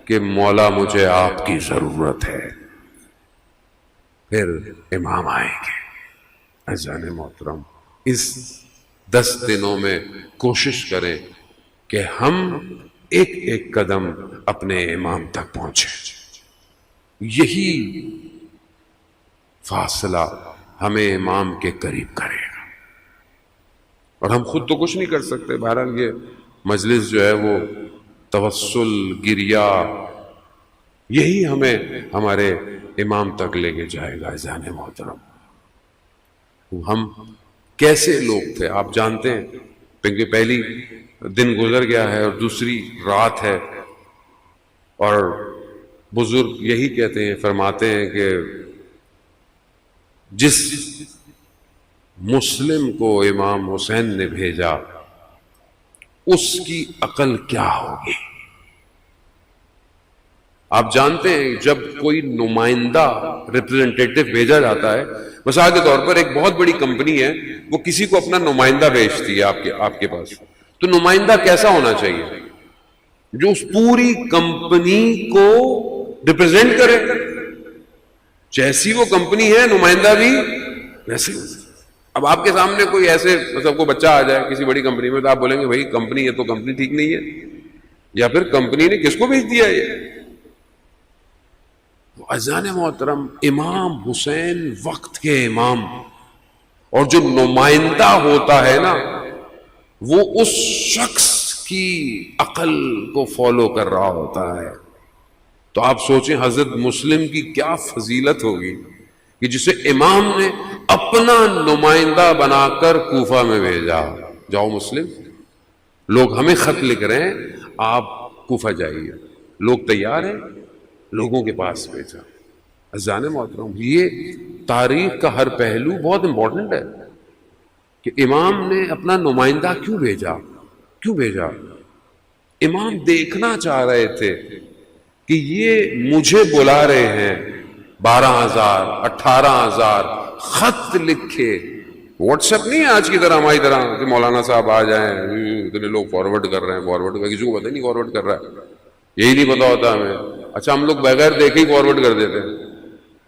کہ مولا مجھے آپ کی ضرورت ہے، پھر امام آئیں گے. عزیزان محترم، اس 10 دنوں میں کوشش کریں کہ ہم ایک ایک قدم اپنے امام تک پہنچیں. یہی فاصلہ ہمیں امام کے قریب کرے گا، اور ہم خود تو کچھ نہیں کر سکتے. بہرحال یہ مجلس جو ہے وہ توسل، گریہ، یہی ہمیں ہمارے امام تک لے کے جائے گا. عزیزان محترم، ہم کیسے لوگ تھے آپ جانتے ہیں، کیونکہ پہلی دن گزر گیا ہے اور دوسری رات ہے، اور بزرگ یہی کہتے ہیں، فرماتے ہیں کہ جس مسلم کو امام حسین نے بھیجا اس کی عقل کیا ہوگی. آپ جانتے ہیں جب کوئی نمائندہ ریپرزنٹیٹو بھیجا جاتا ہے، مثال کے طور پر ایک بہت بڑی کمپنی ہے، وہ کسی کو اپنا نمائندہ بھیجتی ہے آپ کے پاس، تو نمائندہ کیسا ہونا چاہیے؟ جو اس پوری کمپنی کو ریپرزینٹ کرے. جیسی وہ کمپنی ہے نمائندہ بھی ویسے. اب آپ کے سامنے کوئی ایسے مطلب کوئی بچہ آ جائے کسی بڑی کمپنی میں، تو آپ بولیں گے بھائی کمپنی ہے تو کمپنی ٹھیک نہیں ہے، یا پھر کمپنی نے کس کو بھیج دیا یہ. عزیزان محترم، امام حسین وقت کے امام، اور جو نمائندہ ہوتا ہے نا وہ اس شخص کی عقل کو فالو کر رہا ہوتا ہے. تو آپ سوچیں حضرت مسلم کی کیا فضیلت ہوگی کہ جسے امام نے اپنا نمائندہ بنا کر کوفہ میں بھیجا. جاؤ مسلم، لوگ ہمیں خط لکھ رہے ہیں، آپ کوفہ جائیے. لوگ تیار ہیں، لوگوں کے پاس بھیجا. عزیزان محترم، یہ تاریخ کا ہر پہلو بہت امپورٹنٹ ہے کہ امام نے اپنا نمائندہ کیوں بھیجا. امام دیکھنا چاہ رہے تھے کہ یہ مجھے بلا رہے ہیں، 12,000 18,000 خط لکھے. واٹس ایپ نہیں ہے آج کی طرح ہماری طرح کہ مولانا صاحب آ جائیں اتنے لوگ فارورڈ کر رہے ہیں. فارورڈ کا کسی کو پتہ نہیں فارورڈ کر رہا ہے، یہی نہیں پتا ہوتا ہمیں. اچھا ہم لوگ بغیر دیکھے ہی فارورڈ کر دیتے ہیں.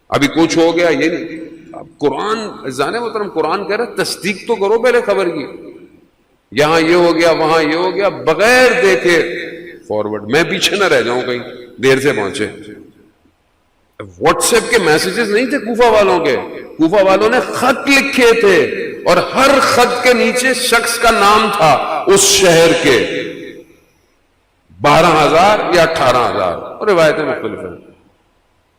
ابھی کچھ ہو گیا یہ نہیں. اب قرآن عزیزان محترم، قرآن کہہ رہا ہے تصدیق تو کرو پہلے خبر کی. یہاں یہ ہو گیا، وہاں یہ ہو گیا، بغیر دیکھے فارورڈ، میں پیچھے نہ رہ جاؤں کہیں دیر سے پہنچے. واٹس ایپ کے میسیجز نہیں تھے کوفہ والوں کے، کوفہ والوں نے خط لکھے تھے اور ہر خط کے نیچے شخص کا نام تھا اس شہر کے. 12,000 یا 18,000 اور روایتیں مختلف ہیں.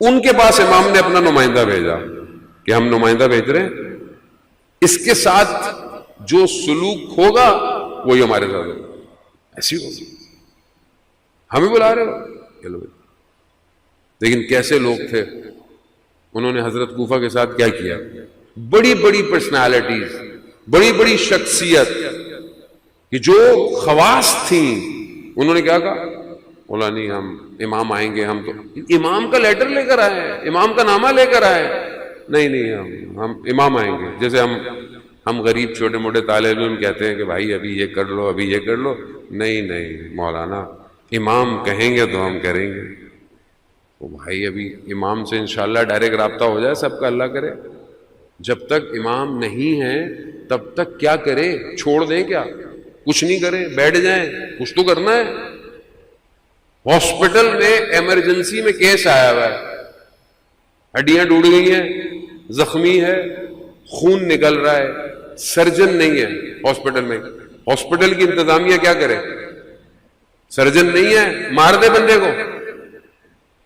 ان کے پاس امام نے اپنا نمائندہ بھیجا کہ ہم نمائندہ بھیج رہے ہیں، اس کے ساتھ جو سلوک ہوگا وہی ہمارے ساتھ ہوگا. ایسی ہوگی، ہمیں بلا رہے ہو چلو. لیکن کیسے لوگ تھے، انہوں نے حضرت کوفہ کے ساتھ کیا کیا؟ بڑی بڑی پرسنالٹیز، بڑی بڑی شخصیت کہ جو خواص تھیں، انہوں نے کیا کہا؟ بولا نہیں، ہم امام آئیں گے، ہم تو امام کا لیٹر لے کر آئے ہیں، امام کا نامہ لے کر آئے ہیں. نہیں ہم امام آئیں گے. جیسے ہم غریب چھوٹے موٹے طالب علم کہتے ہیں کہ بھائی ابھی یہ کر لو، ابھی یہ کر لو. نہیں مولانا، امام کہیں گے تو ہم کریں گے. تو بھائی ابھی امام سے انشاءاللہ ڈائریکٹ رابطہ ہو جائے سب کا، اللہ کرے. جب تک امام نہیں ہے تب تک کیا کرے؟ چھوڑ دیں کیا؟ کچھ نہیں کریں، بیٹھ جائیں؟ کچھ تو کرنا ہے. ہاسپٹل میں ایمرجنسی میں کیس آیا ہوا ہے، ہڈیاں ٹوٹ گئی ہیں، زخمی ہے، خون نکل رہا ہے، سرجن نہیں ہے ہاسپٹل میں. ہاسپٹل کی انتظامیہ کیا کرے؟ سرجن نہیں ہے، مار دے بندے کو،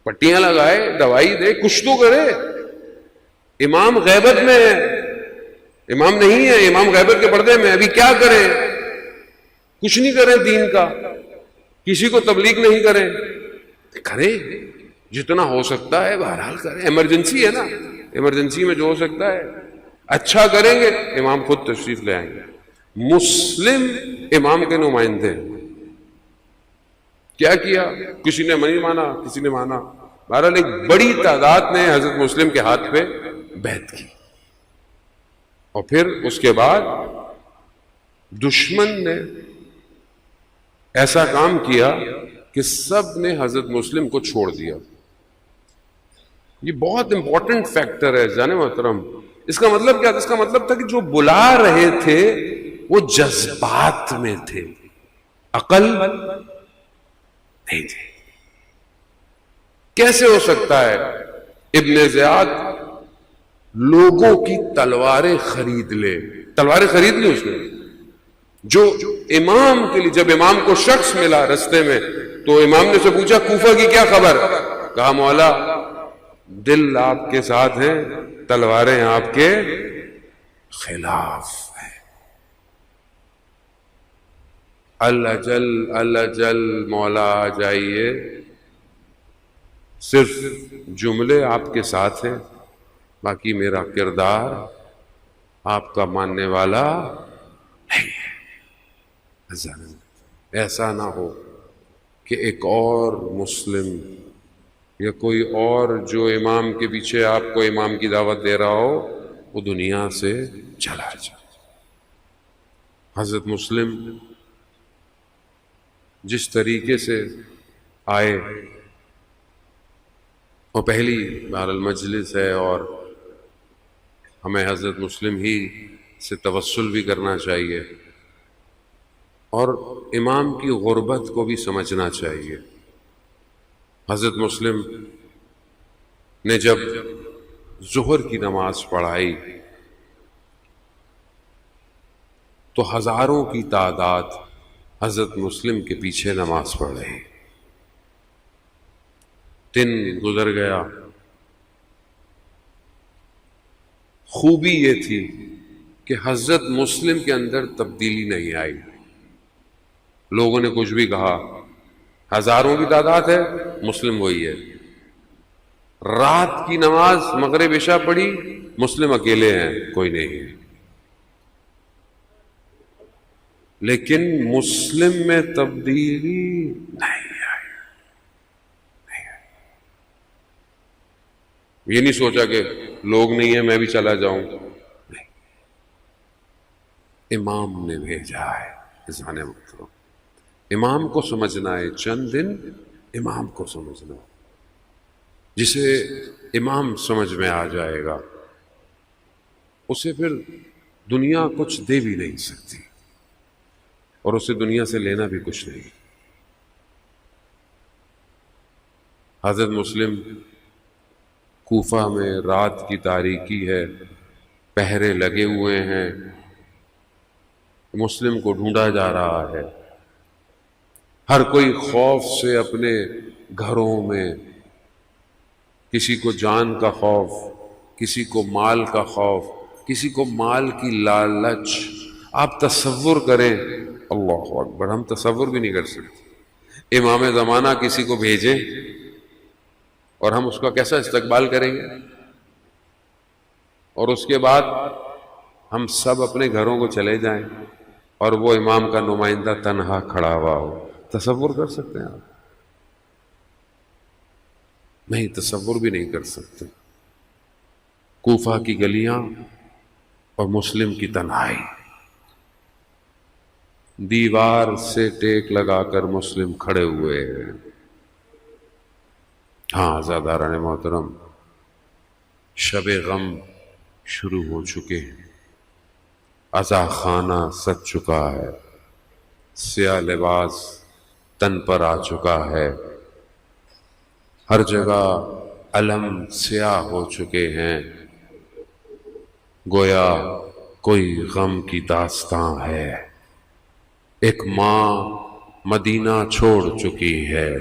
پٹیاں لگائے، دوائی دے، کچھ تو کرے. امام غیبت میں ہے، امام نہیں ہے، امام غیبت کے پردے میں. ابھی کیا کریں؟ کچھ نہیں کریں دین کا، کسی کو تبلیغ نہیں کریں. کریں جتنا ہو سکتا ہے، بہرحال کریں. ایمرجنسی ہے نا، ایمرجنسی میں جو ہو سکتا ہے اچھا کریں گے. امام خود تشریف لے آئیں گے. مسلم امام کے نمائندے کیا کیا؟ کسی نے نہیں مانا، کسی نے مانا. بہرحال ایک بڑی تعداد نے حضرت مسلم کے ہاتھ پہ بیعت کی. اور پھر اس کے بعد دشمن نے ایسا کام کیا کہ سب نے حضرت مسلم کو چھوڑ دیا. یہ بہت امپورٹنٹ فیکٹر ہے جانے محترم. اس کا مطلب کیا تھا؟ اس کا مطلب تھا کہ جو بلا رہے تھے وہ جذبات میں تھے، عقل نہیں تھی. کیسے ہو سکتا ہے؟ ابن زیاد لوگوں کی تلواریں خرید لے، تلواریں خرید لی اس نے. جو امام کے لیے، جب امام کو شخص ملا رستے میں تو امام نے سے پوچھا کوفہ کی کیا خبر؟ کہا مولا دل آپ کے ساتھ ہیں، تلواریں آپ کے خلاف ہیں. اللہ جل مولا آ جائیے، صرف جملے آپ کے ساتھ ہیں، باقی میرا کردار آپ کا ماننے والا نہیں ہے. ایسا نہ ہو کہ ایک اور مسلم یا کوئی اور جو امام کے پیچھے آپ کو امام کی دعوت دے رہا ہو وہ دنیا سے چلا جائے. حضرت مسلم جس طریقے سے آئے، اور پہلی بار المجلس ہے اور ہمیں حضرت مسلم ہی سے توسل بھی کرنا چاہیے اور امام کی غربت کو بھی سمجھنا چاہیے. حضرت مسلم نے جب ظہر کی نماز پڑھائی تو ہزاروں کی تعداد حضرت مسلم کے پیچھے نماز پڑھ رہی. دن گزر گیا. خوبی یہ تھی کہ حضرت مسلم کے اندر تبدیلی نہیں آئی. لوگوں نے کچھ بھی کہا، ہزاروں کی تعداد ہے، مسلم وہی ہے. رات کی نماز مغرب عشاء پڑھی، مسلم اکیلے ہیں، کوئی نہیں ہے. لیکن مسلم میں تبدیلی نہیں آئی. یہ نہیں سوچا کہ لوگ نہیں ہیں میں بھی چلا جاؤں. نہیں، امام نے بھیجا ہے. اذان مطلب امام کو سمجھنا ہے. چند دن امام کو سمجھنا. جسے امام سمجھ میں آ جائے گا اسے پھر دنیا کچھ دے بھی نہیں سکتی اور اسے دنیا سے لینا بھی کچھ نہیں. حضرت مسلم کوفہ میں رات کی تاریکی ہے، پہرے لگے ہوئے ہیں، مسلم کو ڈھونڈا جا رہا ہے، ہر کوئی خوف سے اپنے گھروں میں، کسی کو جان کا خوف، کسی کو مال کا خوف، کسی کو مال کی لالچ۔ آپ تصور کریں، اللہ اکبر، ہم تصور بھی نہیں کر سکتے، امام زمانہ کسی کو بھیجیں اور ہم اس کا کیسا استقبال کریں گے، اور اس کے بعد ہم سب اپنے گھروں کو چلے جائیں اور وہ امام کا نمائندہ تنہا کھڑا ہوا ہو۔ تصور کر سکتے ہیں آپ؟ نہیں، تصور بھی نہیں کر سکتے۔ کوفہ کی گلیاں اور مسلم کی تنہائی، دیوار سے ٹیک لگا کر مسلم کھڑے ہوئے ہیں۔ ہاں عزاداران محترم، شب غم شروع ہو چکے ہیں، عزا خانہ سج چکا ہے، سیاہ لباس تن پر آ چکا ہے، ہر جگہ علم سیاہ ہو چکے ہیں، گویا کوئی غم کی داستاں ہے۔ ایک ماں مدینہ چھوڑ چکی ہے،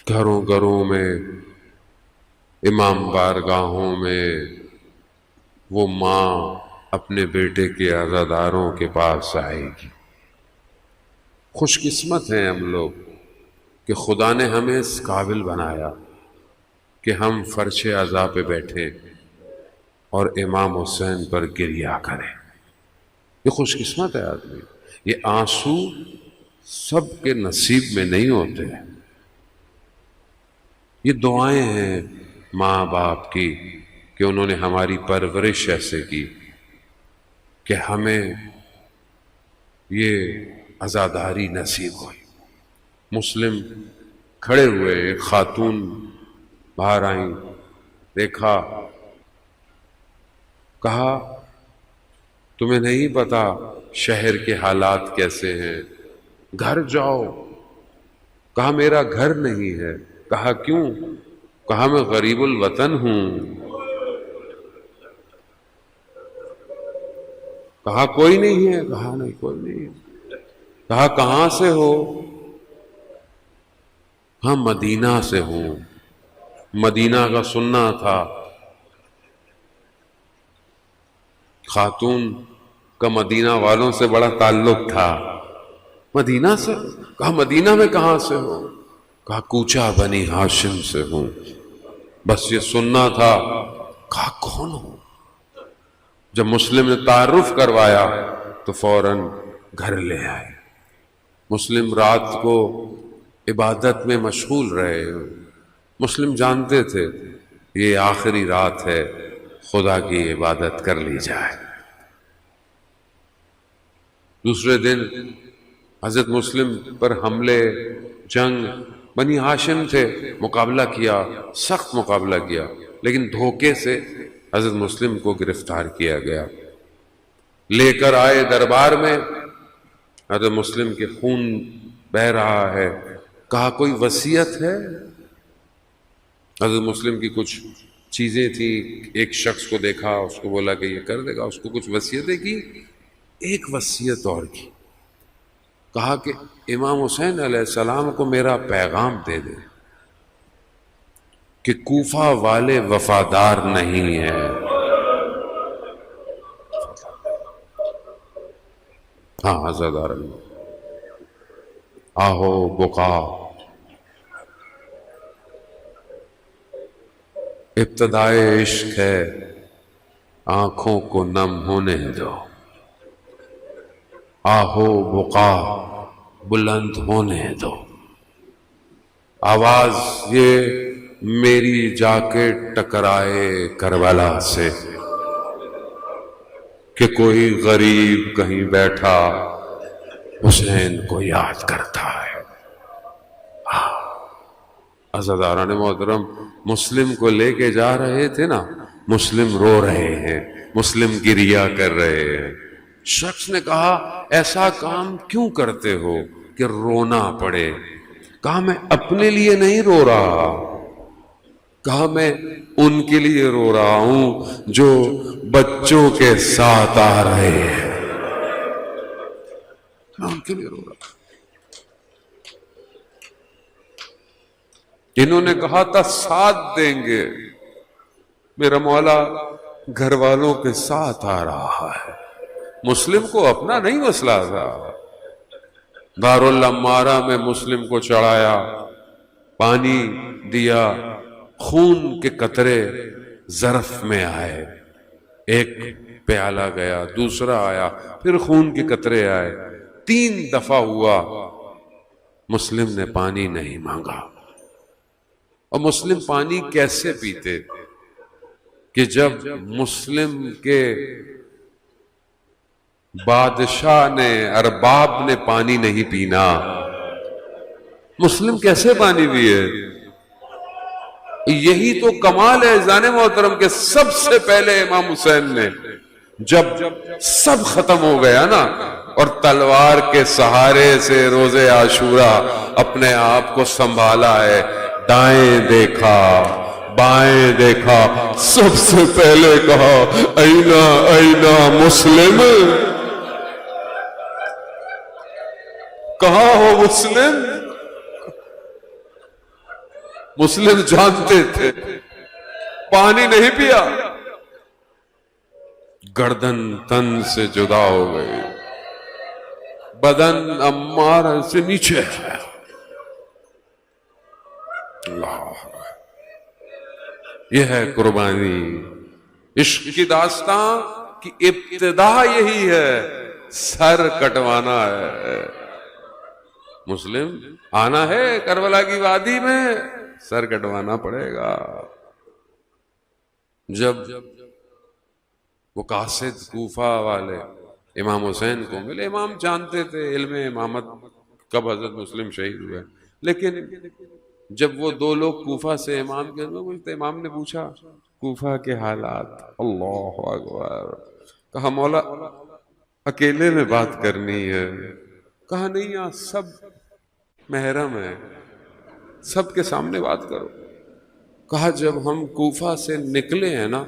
گھروں گھروں میں، امام بارگاہوں میں وہ ماں اپنے بیٹے کے عزاداروں کے پاس آئے گی۔ خوش قسمت ہیں ہم لوگ کہ خدا نے ہمیں اس قابل بنایا کہ ہم فرش عزا پہ بیٹھیں اور امام حسین پر گریہ کریں۔ یہ خوش قسمت ہے آدمی۔ یہ آنسو سب کے نصیب میں نہیں ہوتے، یہ دعائیں ہیں ماں باپ کی کہ انہوں نے ہماری پرورش ایسے کی کہ ہمیں یہ عزاداری نصیب ہوئی۔ مسلم کھڑے ہوئے، ایک خاتون باہر آئیں، دیکھا، کہا تمہیں نہیں پتا شہر کے حالات کیسے ہیں، گھر جاؤ۔ کہا میرا گھر نہیں ہے۔ کہا کیوں؟ کہا میں غریب الوطن ہوں۔ کہا کوئی نہیں ہے؟ کہا نہیں کوئی نہیں ہے۔ کہا کہاں سے ہو؟ ہاں مدینہ سے ہوں، مدینہ کا سننا تھا۔ خاتون کا مدینہ والوں سے بڑا تعلق تھا۔ مدینہ سے؟ کہا مدینہ میں کہاں سے ہو؟ کہا کوچہ بنی ہاشم سے ہوں، بس یہ سننا تھا۔ کہا کون ہو؟ جب مسلم نے تعارف کروایا تو فوراً گھر لے آئے۔ مسلم رات کو عبادت میں مشغول رہے، مسلم جانتے تھے یہ آخری رات ہے، خدا کی عبادت کر لی جائے۔ دوسرے دن حضرت مسلم پر حملے، جنگ، بنی ہاشم تھے، مقابلہ کیا، سخت مقابلہ کیا، لیکن دھوکے سے حضرت مسلم کو گرفتار کیا گیا۔ لے کر آئے دربار میں، حضرت مسلم کے خون بہہ رہا ہے۔ کہا کوئی وصیت ہے؟ حضرت مسلم کی کچھ چیزیں تھیں، ایک شخص کو دیکھا، اس کو بولا کہ یہ کر دے گا، اس کو کچھ وصیتیں کی، ایک وصیت اور کی۔ کہا کہ امام حسین علیہ السلام کو میرا پیغام دے دے کہ کوفہ والے وفادار نہیں ہیں۔ ہاں عزادار آہو بقا، ابتدائے عشق ہے، آنکھوں کو نم ہونے دو، آہو بقا بلند ہونے دو۔ آواز یہ میری جا کے ٹکرائے کربلا سے کہ کوئی غریب کہیں بیٹھا حسین کو یاد کرتا ہے۔ عزاداران محترم، مسلم کو لے کے جا رہے تھے نا، مسلم رو رہے ہیں، مسلم گریہ کر رہے ہیں۔ شخص نے کہا ایسا کام کیوں کرتے ہو کہ رونا پڑے؟ کہا میں اپنے لیے نہیں رو رہا، کہا میں ان کے لیے رو رہا ہوں جو بچوں کے ساتھ آ رہے ہیں، میں ان کے لیے رو رہا ہوں۔ انہوں نے کہا تھا ساتھ دیں گے، میرا مولا گھر والوں کے ساتھ آ رہا ہے۔ مسلم کو اپنا نہیں مسئلہ تھا، دارالعمارہ میں مسلم کو چڑھایا، پانی دیا، خون کے قطرے ظرف میں آئے، ایک پیالہ گیا، دوسرا آیا، پھر خون کے قطرے آئے، 3 دفعہ ہوا، مسلم نے پانی نہیں مانگا۔ اور مسلم پانی کیسے پیتے کہ جب مسلم کے بادشاہ نے، ارباب نے پانی نہیں پینا، مسلم کیسے پانی پیے؟ یہی تو کمال ہے جان محترم کہ سب سے پہلے امام حسین نے جب سب ختم ہو گیا نا اور تلوار کے سہارے سے روز عاشورہ اپنے آپ کو سنبھالا ہے، دائیں دیکھا بائیں دیکھا، سب سے پہلے کہا اینا اینا مسلم، کہاں ہو مسلم؟ مسلم جانتے تھے پانی نہیں پیا، گردن تن سے جدا ہو گئی، بدن عمار سے نیچے ہے۔ اللہ، یہ ہے قربانی، عشق کی داستان کی ابتدا یہی ہے، سر کٹوانا ہے۔ مسلم آنا ہے کربلا کی وادی میں، سر کٹوانا پڑے گا۔ جب وہ قاصد کوفہ والے امام حسین کو ملے، امام جانتے تھے علم امامت کب حضرت مسلم شہید ہوئے، لیکن جب وہ 2 لوگ کوفہ سے امام کے پوچھتے، امام نے پوچھا کوفہ کے حالات، اللہ اکبر، کہا مولا اکیلے میں بات کرنی ہے، کہا نہیں یہاں سب محرم ہے، سب کے سامنے بات کرو۔ کہا جب ہم کوفہ سے نکلے ہیں نا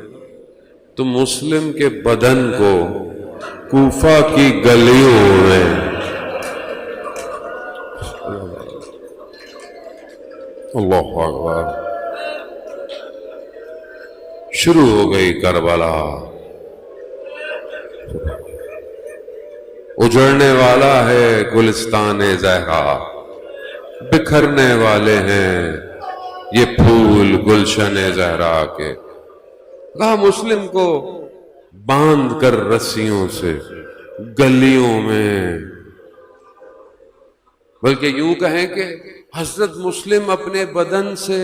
تو مسلم کے بدن کو کوفہ کی گلیوں میں اللہ اکبر شروع ہو گئی کربلا، اجڑنے والا ہے گلستان زہرا، بکھرنے والے ہیں یہ پھول گلشن زہرا کے۔ کہا مسلم کو باندھ کر رسیوں سے گلیوں میں، بلکہ یوں کہیں کہ حضرت مسلم اپنے بدن سے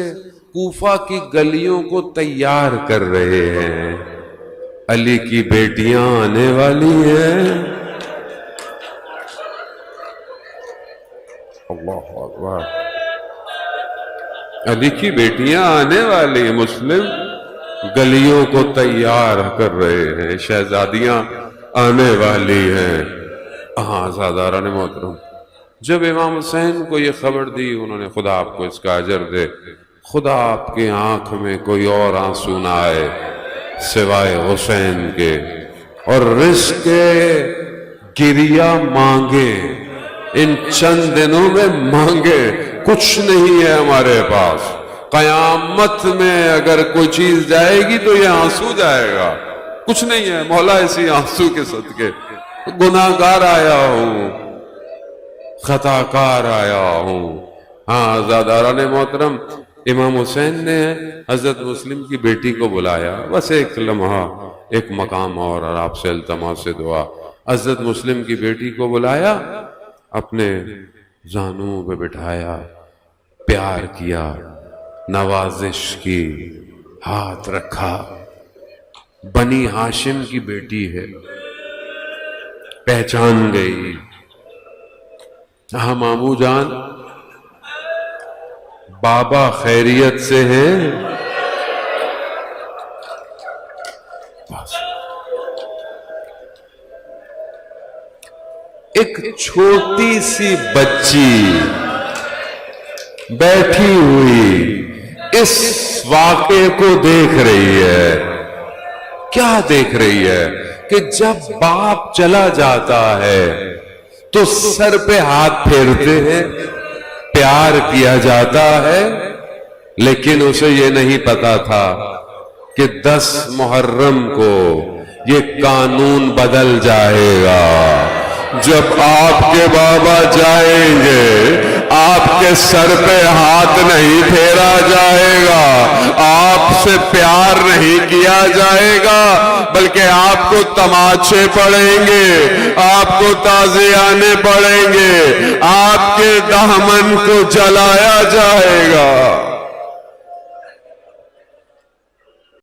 کوفہ کی گلیوں کو تیار کر رہے ہیں، علی کی بیٹیاں آنے والی ہیں، اللہ اکبر، علی کی بیٹیاں آنے والی ہیں، مسلم گلیوں کو تیار کر رہے ہیں، شہزادیاں آنے والی ہیں۔ ہاں زاداران محترم، جب امام حسین کو یہ خبر دی، انہوں نے خدا آپ کو اس کا اجر دے، خدا آپ کی آنکھ میں کوئی اور آنسو نہ آئے سوائے حسین کے، اور رزق گریہ مانگے، ان چند دنوں میں مانگے، کچھ نہیں ہے ہمارے پاس، قیامت میں اگر کوئی چیز جائے گی تو یہ آنسو جائے گا، کچھ نہیں ہے مولا اسی آنسو کے صدقے، گناہگار آیا ہوں، خطا کار آیا ہوں۔ ہاں زاداران محترم، امام حسین نے حضرت مسلم کی بیٹی کو بلایا، بس ایک لمحہ، ایک مقام اور آپ سے التماس سے دعا، حضرت مسلم کی بیٹی کو بلایا، اپنے زانوں پہ بٹھایا، پیار کیا، نوازش کی، ہاتھ رکھا، بنی ہاشم کی بیٹی ہے، پہچان گئی، ہاں مامو جان بابا خیریت سے ہیں، ایک چھوٹی سی بچی بیٹھی ہوئی اس واقعے کو دیکھ رہی ہے. کیا دیکھ رہی ہے؟ کہ جب باپ چلا جاتا ہے تو سر پہ ہاتھ پھیرتے ہیں، پیار کیا جاتا ہے. لیکن اسے یہ نہیں پتا تھا کہ 10 محرم کو یہ قانون بدل جائے گا. جب آپ کے بابا جائیں گے آپ کے سر پہ ہاتھ نہیں پھیرا جائے گا، آپ سے پیار نہیں کیا جائے گا، بلکہ آپ کو تماچے پڑیں گے، آپ کو تازیانے پڑیں گے، آپ کے دامن کو جلایا جائے گا.